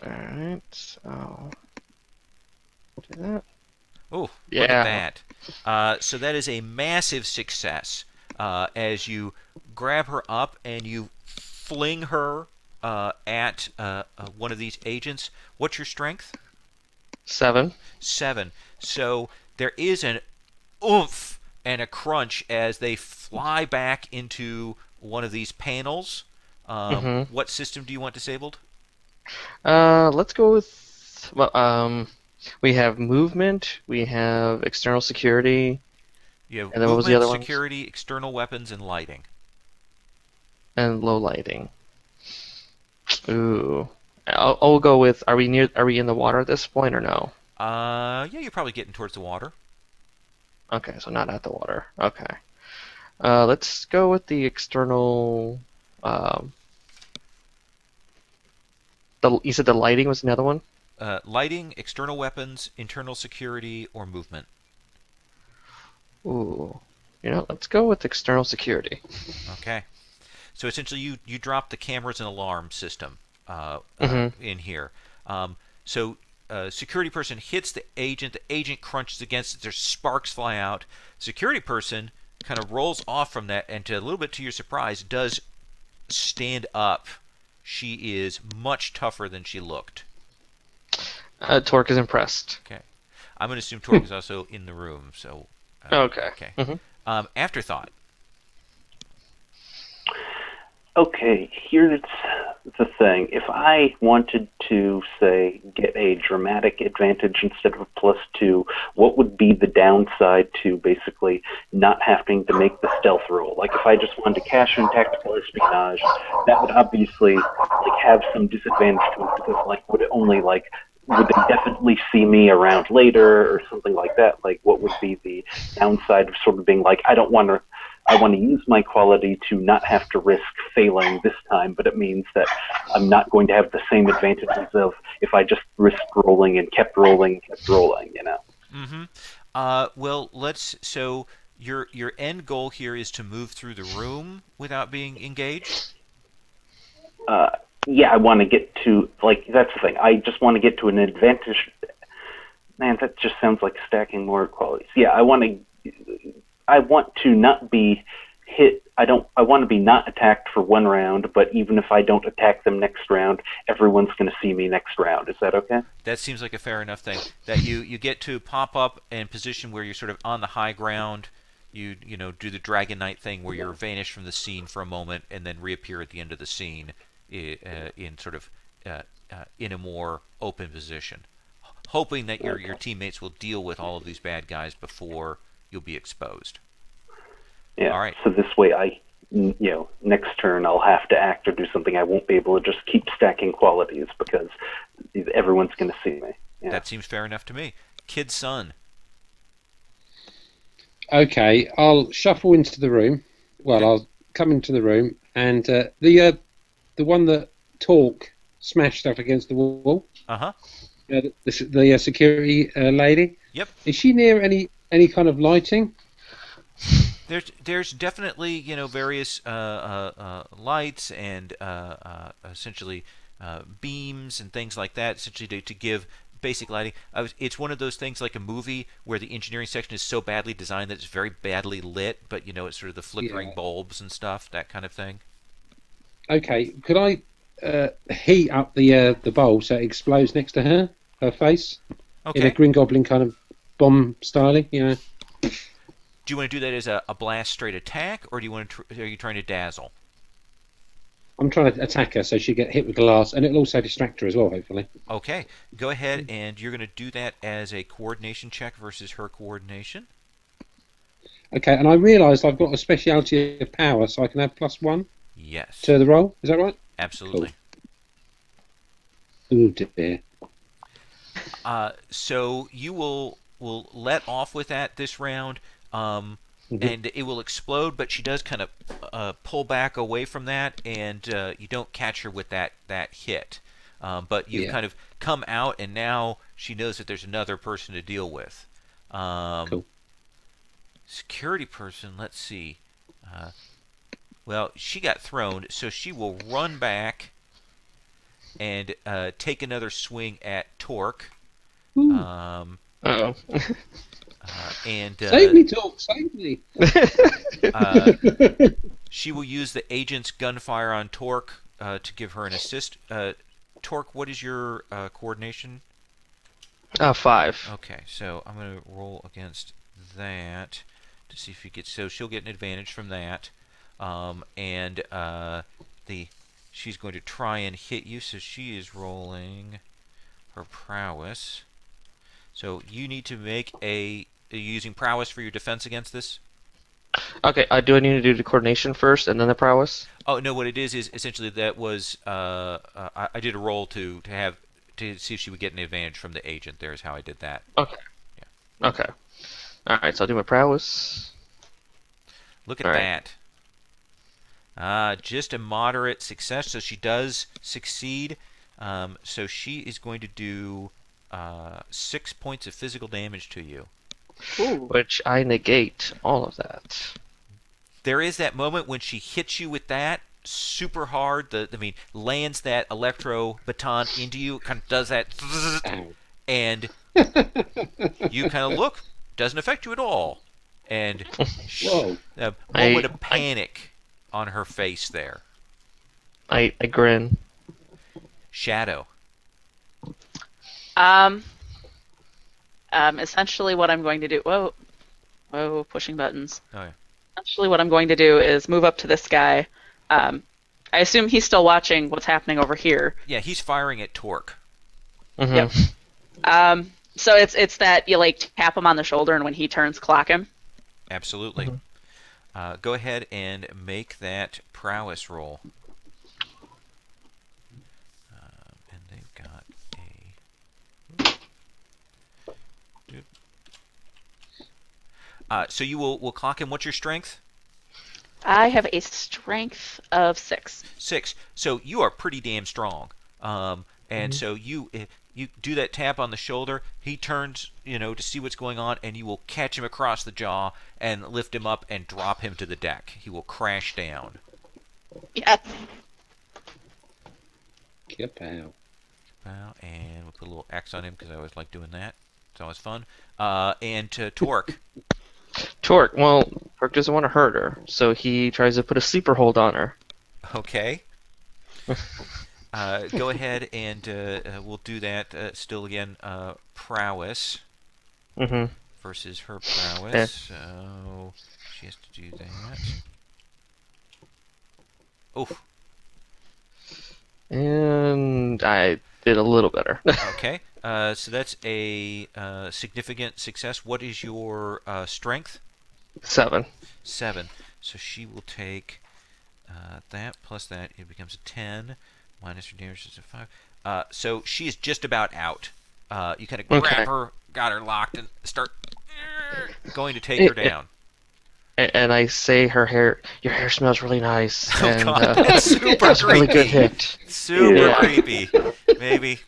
All right. So do that. Oh, Yeah. look at that. So that is a massive success as you grab her up and you fling her at one of these agents. What's your strength? 7. 7. So there is an oomph and a crunch as they fly back into one of these panels. What system do you want disabled? Let's go with. Well, we have movement. We have external security. You have And then what was the other ones? security, external weapons, and lighting. And low lighting. Ooh. I'll go with. Are we in the water at this point or no? Yeah, you're probably getting towards the water. Okay, so not at the water. Okay. Let's go with the external. You said the lighting was another one? Lighting, external weapons, internal security, or movement. Ooh. Let's go with external security. Okay. So essentially, you drop the cameras and alarm system in here. So security person hits the agent crunches against it, there's sparks fly out. Security person kind of rolls off from that, and a little bit to your surprise, does stand up. She is much tougher than she looked. Torque is impressed. Okay. I'm going to assume Torque is also in the room, so... Okay. Okay. Afterthought. Okay, here's the thing. If I wanted to, say, get a dramatic advantage instead of a +2, what would be the downside to basically not having to make the stealth roll? Like, if I just wanted to cash in tactical espionage, that would obviously have some disadvantage to it because would it only would they definitely see me around later or something like that? Like, what would be the downside of sort of being like, I want to use my quality to not have to risk failing this time, but it means that I'm not going to have the same advantages of if I just risked rolling and kept rolling, you know? Well, so your end goal here is to move through the room without being engaged? Yeah, I want to get to, like, that's the thing. I just want to get to an advantage. Man, that just sounds like stacking more qualities. Yeah, I want to not be hit. I want to be not attacked for one round, but even if I don't attack them next round, everyone's going to see me next round. Is that okay? That seems like a fair enough thing. That you get to pop up in position where you're sort of on the high ground. You do the Dragon Knight thing where you're vanished from the scene for a moment and then reappear at the end of the scene in sort of in a more open position, hoping that your teammates will deal with all of these bad guys before you'll be exposed. Yeah. All right. So this way, next turn I'll have to act or do something. I won't be able to just keep stacking qualities because everyone's going to see me. Yeah. That seems fair enough to me. Kid Son. Okay, I'll shuffle into the room. Well, Okay. I'll come into the room, and the one that Talk smashed up against the wall. Uh-huh. The security lady. Yep. Is she near any kind of lighting? There's definitely various lights and essentially beams and things like that, essentially to give basic lighting. It's one of those things like a movie where the engineering section is so badly designed that it's very badly lit, but it's sort of the flickering bulbs and stuff, that kind of thing. Okay, could I heat up the bowl so it explodes next to her face, Okay. in a Green Goblin kind of bomb styling, Do you want to do that as a blast straight attack, or do you want to are you trying to dazzle? I'm trying to attack her so she get hit with glass, and it'll also distract her as well, hopefully. Okay, go ahead, and you're going to do that as a coordination check versus her coordination. Okay, and I realised I've got a speciality of power, so I can have +1 Yes. to the roll. Is that right? Absolutely. Cool. Ooh, dear. So you will let off with that this round, and it will explode. But she does kind of pull back away from that, and you don't catch her with that hit. But you've kind of come out, and now she knows that there's another person to deal with. Cool. Security person. Let's see. Well, she got thrown, so she will run back and take another swing at Torque. Uh-oh. And Save me, Talk, save me. she will use the agent's gunfire on Torque to give her an assist. Torque, what is your coordination? 5. Okay, so I'm going to roll against that to see if you get. So she'll get an advantage from that, and she's going to try and hit you. So she is rolling her prowess. So you need to make are you using prowess for your defense against this? Okay, do I need to do the coordination first and then the prowess? Oh no, what it is essentially that was I did a roll to see if she would get an advantage from the agent. There's how I did that. Okay. Yeah. Okay. All right, so I'll do my prowess. Look at that. Just a moderate success. So she does succeed. So she is going to do 6 points of physical damage to you. Ooh. Which I negate all of that. There is that moment when she hits you with that super hard. Lands that electro baton into you. Kind of does that, and you kind of look. Doesn't affect you at all. And Whoa. a moment of panic on her face there. I grin. Shadow. Essentially what I'm going to do. Whoa, pushing buttons. Oh, yeah. Essentially what I'm going to do is move up to this guy. I assume he's still watching what's happening over here. Yeah, he's firing at Torque. Mm-hmm. Yep. So it's that you tap him on the shoulder, and when he turns, clock him. Absolutely. Go ahead and make that prowess roll. And they've got So you will clock him. What's your strength? I have a strength of 6. 6. So you are pretty damn strong. And so you do that tap on the shoulder. He turns, to see what's going on, and you will catch him across the jaw and lift him up and drop him to the deck. He will crash down. Yes. Kapow. Well, and we'll put a little X on him because I always like doing that. It's always fun. And Torque. Torque, well, Torque doesn't want to hurt her, so he tries to put a sleeper hold on her. Okay. Go ahead and we'll do that. Still again, prowess versus her prowess. Yeah. So she has to do that. Oof. And I did a little better. Okay. So that's a significant success. What is your strength? 7. 7. So she will take that plus that. It becomes a 10. Minus her damage is a 5. So she is just about out. You kind of grab her, got her locked, and start going to take her down. And I say your hair smells really nice. Oh, and, God, that's super that's a really good creepy. hit. Super creepy.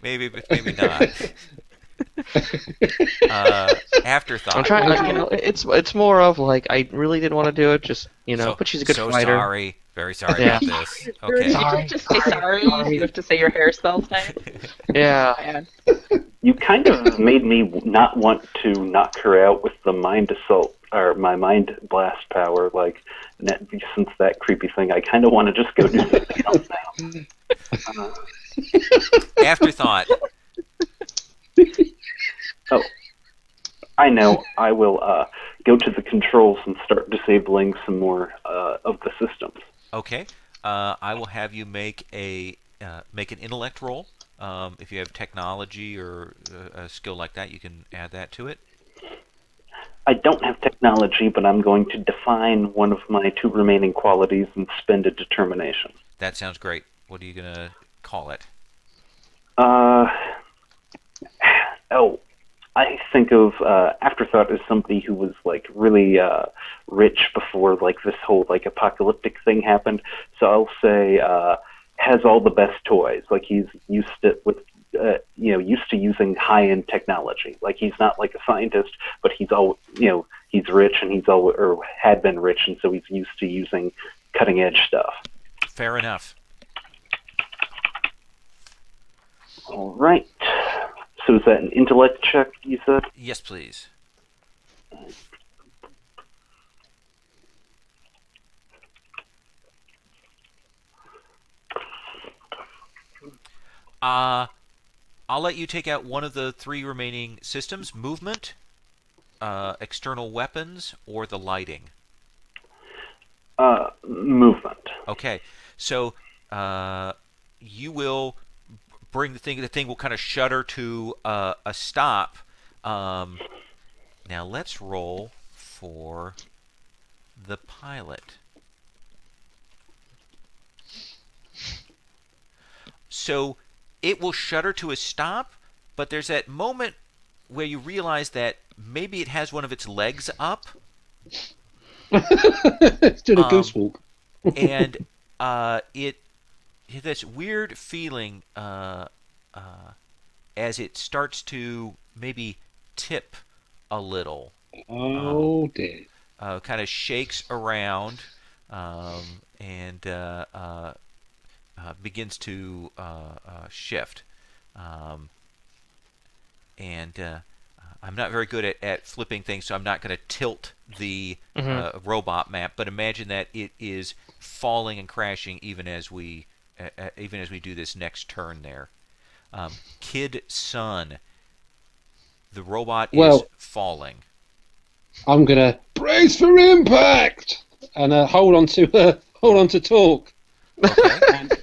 Maybe not. Afterthought. I'm trying. It's more of like I really didn't want to do it. Just but she's a good fighter. Sorry. Very sorry about this. Okay. You can't just say sorry. You have to say your hair smells nice. Yeah. You kind of made me not want to knock her out with the mind assault or my mind blast power. Like, since that creepy thing, I kind of want to just go do something else now. Afterthought. Oh, I know. I will go to the controls and start disabling some more of the systems. Okay. I will have you make an intellect roll. If you have technology or a skill like that, you can add that to it. I don't have technology, but I'm going to define one of my 2 remaining qualities and spend a determination. That sounds great. What are you going to call it? I think of Afterthought as somebody who was like really rich before like this whole like apocalyptic thing happened. So I'll say has all the best toys. Like he's used to using high-end technology. Like he's not like a scientist, but he's he's rich and or had been rich, and so he's used to using cutting-edge stuff. Fair enough. All right. So is that an intellect check, you said? Yes, please. I'll let you take out one of the 3 remaining systems: movement, external weapons, or the lighting. Movement. Okay, so you will bring the thing. The thing will kind of shudder to a stop. Now let's roll for the pilot. So it will shudder to a stop, but there's that moment where you realize that maybe it has one of its legs up. It's doing a goose walk. And it this weird feeling as it starts to maybe tip a little. Oh dear. Kind of shakes around and begins to shift. I'm not very good at flipping things, so I'm not going to tilt the robot map. But imagine that it is falling and crashing even as we do this next turn there. Kid Son, the robot is falling. I'm gonna brace for impact and hold on to Talk. Okay. And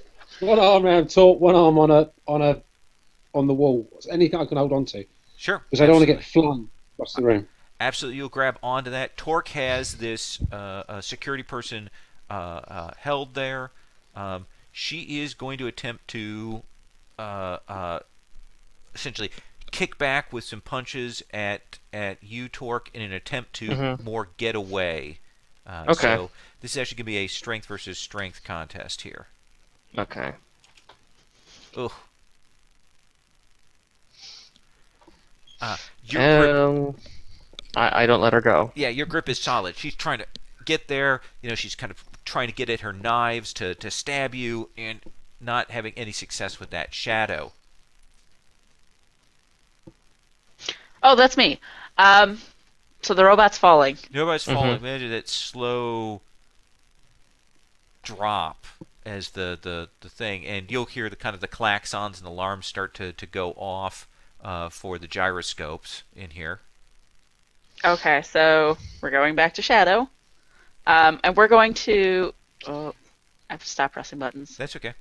one arm around Talk, one arm on the wall. Anything I can hold on to. Sure. Because I don't want to get flung across the room. Absolutely, you'll grab onto that. Torque has this security person held there. She is going to attempt to essentially kick back with some punches at you, Torque, in an attempt to more get away. Okay. So this is actually going to be a strength versus strength contest here. Okay. Ugh. Your grip. I don't let her go. Yeah, your grip is solid. She's trying to get there. She's kind of trying to get at her knives to stab you, and not having any success with that. Shadow. Oh, that's me. So the robot's falling. Nobody's falling. Imagine that slow drop as the thing, and you'll hear the kind of the klaxons and alarms start to go off for the gyroscopes in here. Okay, so we're going back to Shadow. And we're going to... Oh, I have to stop pressing buttons. That's okay.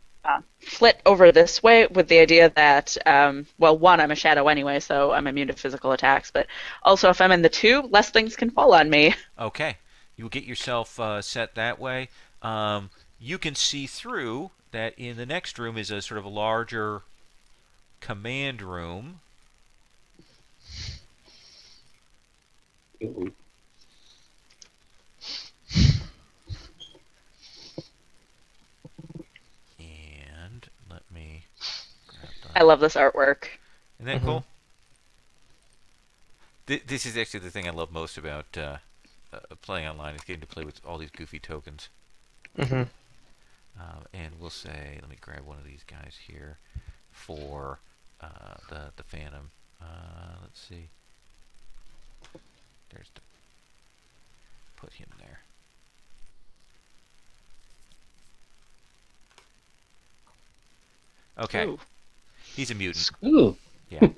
Flit over this way with the idea that, well, one, I'm a Shadow anyway, so I'm immune to physical attacks, but also if I'm in the two, less things can fall on me. Okay. You will get yourself set that way. You can see through that in the next room is a sort of a larger command room. Uh-oh. And let me grab that. I love this artwork. Isn't that cool? This is actually the thing I love most about playing online, is getting to play with all these goofy tokens. And we'll say, let me grab one of these guys here for the Phantom. Let's see. There's the... Put him there. Okay. Ooh. He's a mutant. Ooh. Yeah.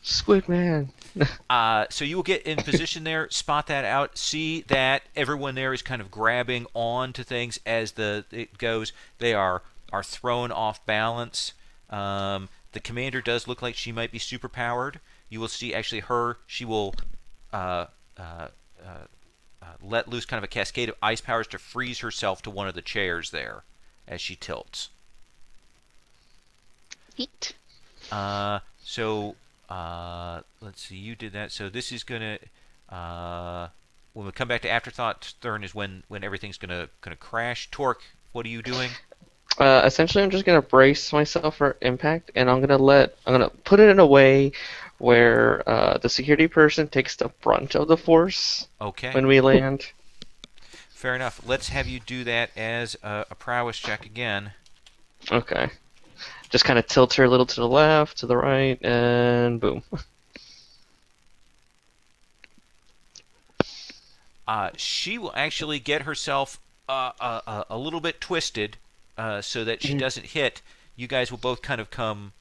Squid Man. So you will get in position there, spot that out, see that everyone there is kind of grabbing on to things as it goes. They are thrown off balance. The commander does look like she might be superpowered. You will see actually she will let loose kind of a cascade of ice powers to freeze herself to one of the chairs there as she tilts. Eat. So let's see, you did that. So this is gonna when we come back to Afterthought turn is when everything's gonna crash. Torque, what are you doing? Essentially, I'm just gonna brace myself for impact, and I'm gonna put it in a way where the security person takes the brunt of the force Okay. when we land. Fair enough. Let's have you do that as a prowess check again. Okay. Just kind of tilt her a little to the left, to the right, and boom. She will actually get herself a little bit twisted so that she doesn't hit. You guys will both kind of come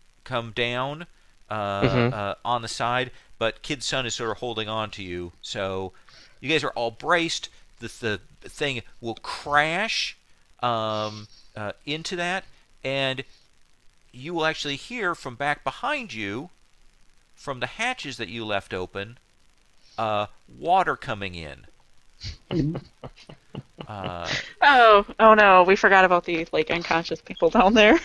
down on the side, but Kid Sun is sort of holding on to you. So you guys are all braced. The thing will crash into that, and you will actually hear from back behind you, from the hatches that you left open, water coming in. Oh no, we forgot about the unconscious people down there.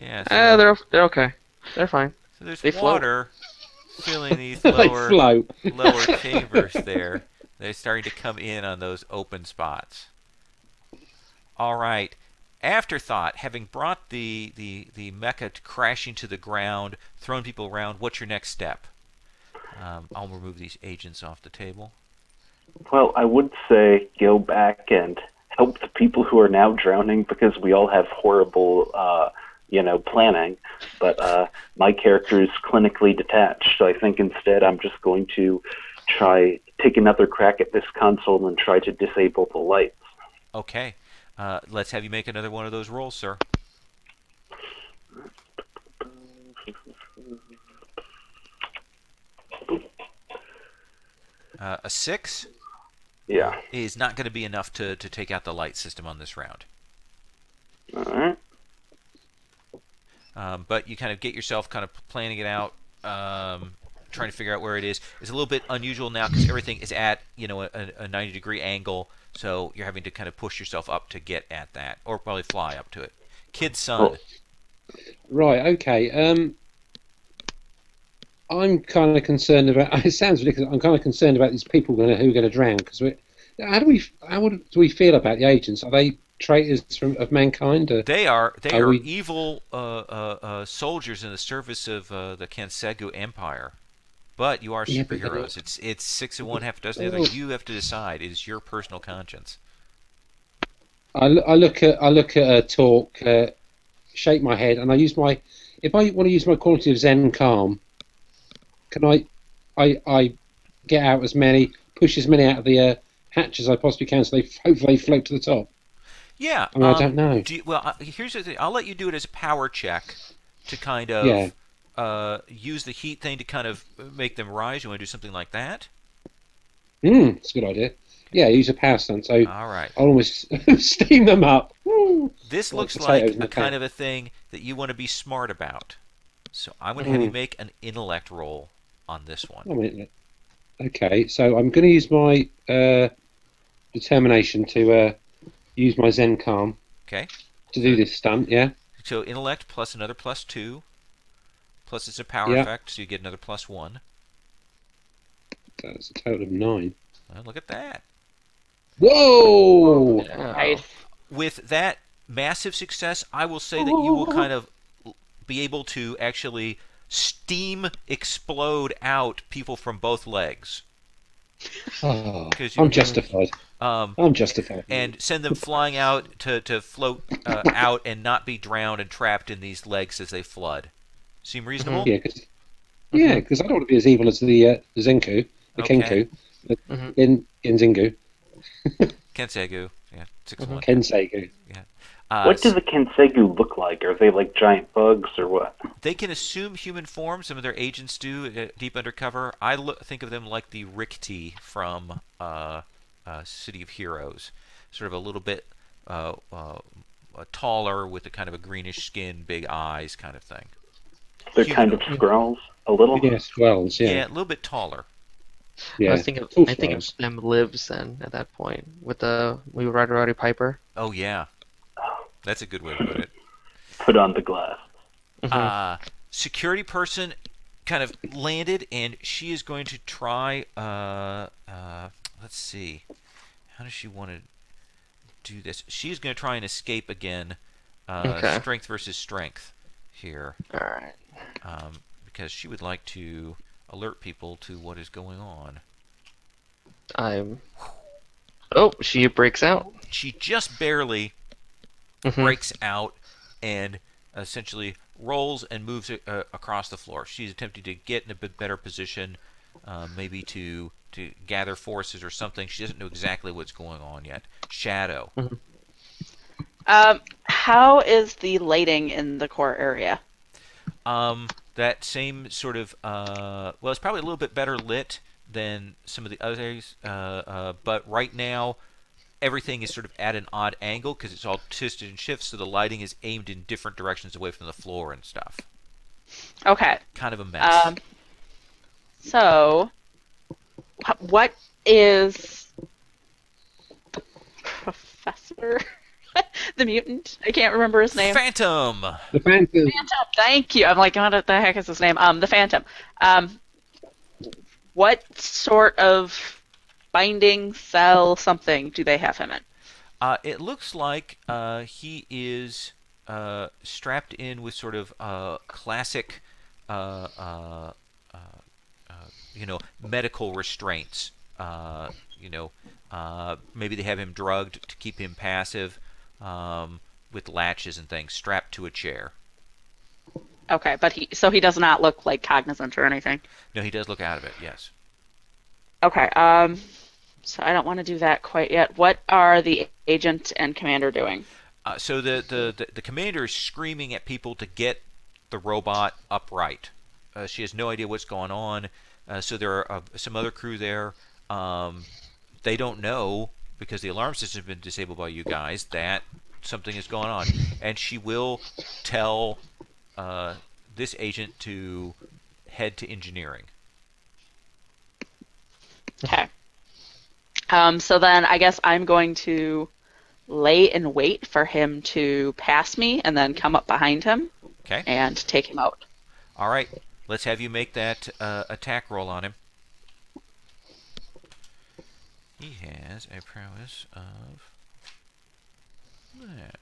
Yeah, so, They're okay. They're fine. so there's they float. water filling these They lower float. chambers there. They're starting to come in on those open spots. All right. Afterthought, having brought the mecha crashing to the ground, thrown people around, what's your next step? I'll remove these agents off the table. Well, I would say go back and help the people who are now drowning, because we all have horrible, planning. But my character is clinically detached, so I think instead I'm just going to take another crack at this console and try to disable the lights. Okay. Let's have you make another one of those rolls, sir. A 6 Yeah. is not going to be enough to take out the light system on this round. All right. But you kind of get yourself kind of planning it out, trying to figure out where it is. It's a little bit unusual now because everything is at a 90-degree angle, so you're having to kind of push yourself up to get at that, or probably fly up to it. Kid Sun. Right, okay. I'm kind of concerned about. It sounds ridiculous. I'm kind of concerned about these people who are going to drown. Because how do we feel about the agents? Are they traitors of mankind? They are Are we? evil soldiers in the service of the Kansegu Empire. But you are Yeah, but superheroes. It's six of one, half a dozen the other. You have to decide. It is your personal conscience. I look at her talk, shake my head, and I use my. If I want to use my quality of Zen calm, can I get out push as many out of the hatch as I possibly can, so they hopefully float to the top. Yeah. I mean, I don't know. Here's the thing. I'll let you do it as a power check to kind Yeah. of use the heat thing to kind of make them rise. You want to do something like that? It's a good idea. Yeah, use a power stunt, so All right. I'll almost steam them up. Woo! This Like looks potatoes like in a a can. kind of a thing that you want to be smart about. So I'm going to have you make an intellect roll on this one. I mean, okay, so I'm going to use my determination to use my Zen calm Okay. to do this stunt. Yeah. So intellect plus another +2, plus it's a power Yeah. effect, so you get another +1. That's a total of 9. Well, look at that. Whoa! Nice. With that massive success, I will say that you will kind of be able to actually steam explode out people from both legs. Oh, 'Cause you- I'm justified. I'm justified. And send them flying out to float out and not be drowned and trapped in these legs as they flood. Seem reasonable? Yeah, because I don't want to be as evil as the Zenku, the Okay. Kenku, in Zingu, Kansegu. Yeah, 6-1. Kensegu. Yeah. What do the Kansegu look like? Are they like giant bugs or what? They can assume human form. Some of their agents do, deep undercover. I think of them like the Rikti from City of Heroes. Sort of a little bit taller with a kind of a greenish skin, big eyes kind of thing. They're kind of Skrulls, a little. Yeah, swells. Yeah, Yeah, a little bit taller. yeah. I think Full I think of swells. them lives then at that point with the we ride Roddy Piper. Oh, yeah. That's a good way to put it. Put on the glass. Security person kind of landed, and she is going to try. Let's see. How does she want to do this? She's going to try and escape again. Okay. Strength versus strength here, All right. because she would like to alert people to what is going on. Oh, she breaks out. She just barely breaks out and essentially rolls and moves across the floor. She's attempting to get in a bit better position, maybe to gather forces or something. She doesn't know exactly what's going on yet. Shadow. How is the lighting in the core area? That same sort of well, it's probably a little bit better lit than some of the other areas, but right now everything is sort of at an odd angle because it's all twisted and shifts, so the lighting is aimed in different directions away from the floor and stuff. Okay. Kind of a mess. So, what is Professor the mutant? I can't remember his name. Phantom. The Phantom. Phantom. Thank you. I'm like, what the heck is his name? The Phantom. What sort of binding cell something do they have him in? It looks like he is strapped in with sort of classic, medical restraints. Maybe they have him drugged to keep him passive, with latches and things, strapped to a chair. Okay, but he does not look like cognizant or anything. No, he does look out of it. Yes. Okay. So I don't want to do that quite yet. What are the agent and commander doing? So the commander is screaming at people to get the robot upright. She has no idea what's going on. So there are some other crew there. They don't know, because the alarm system has been disabled by you guys, that something is going on. And she will tell this agent to head to engineering. Okay. So then I guess I'm going to lay in wait for him to pass me and then come up behind him Okay. and take him out. All right. Let's have you make that attack roll on him. He has a prowess of that.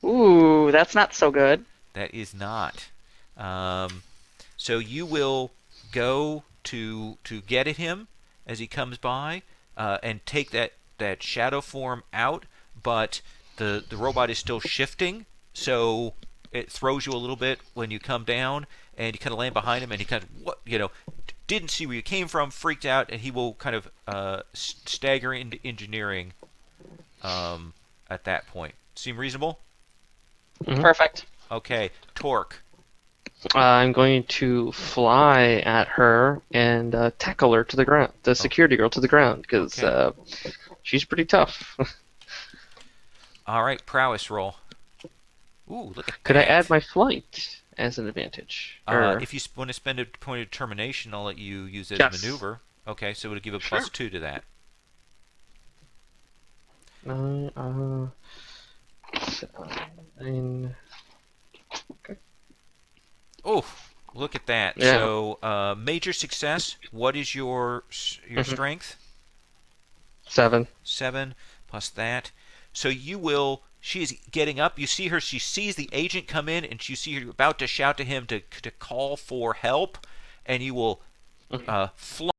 Ooh, that's not so good. That is not. So you will go to get at him as he comes by and take that shadow form out, but the robot is still shifting, so it throws you a little bit when you come down, and you kind of land behind him, and he kind of didn't see where you came from, freaked out, and he will kind of stagger into engineering at that point. Seem reasonable? Mhm. Perfect. Okay, Torque. I'm going to fly at her and tackle her to the ground, the security girl to the ground, because Okay. she's pretty tough. All right, prowess roll. Ooh, look at Could I that. add my flight as an advantage? Or If you want to spend a point of determination, I'll let you use it as yes. maneuver. Okay, so it'll give a Sure. +2 to that. Nine. Oh, look at that. Yeah. So major success. What is your strength? 7. 7 plus that. So you will. She is getting up. You see her. She sees the agent come in, and you see her about to shout to him to call for help, and you will fly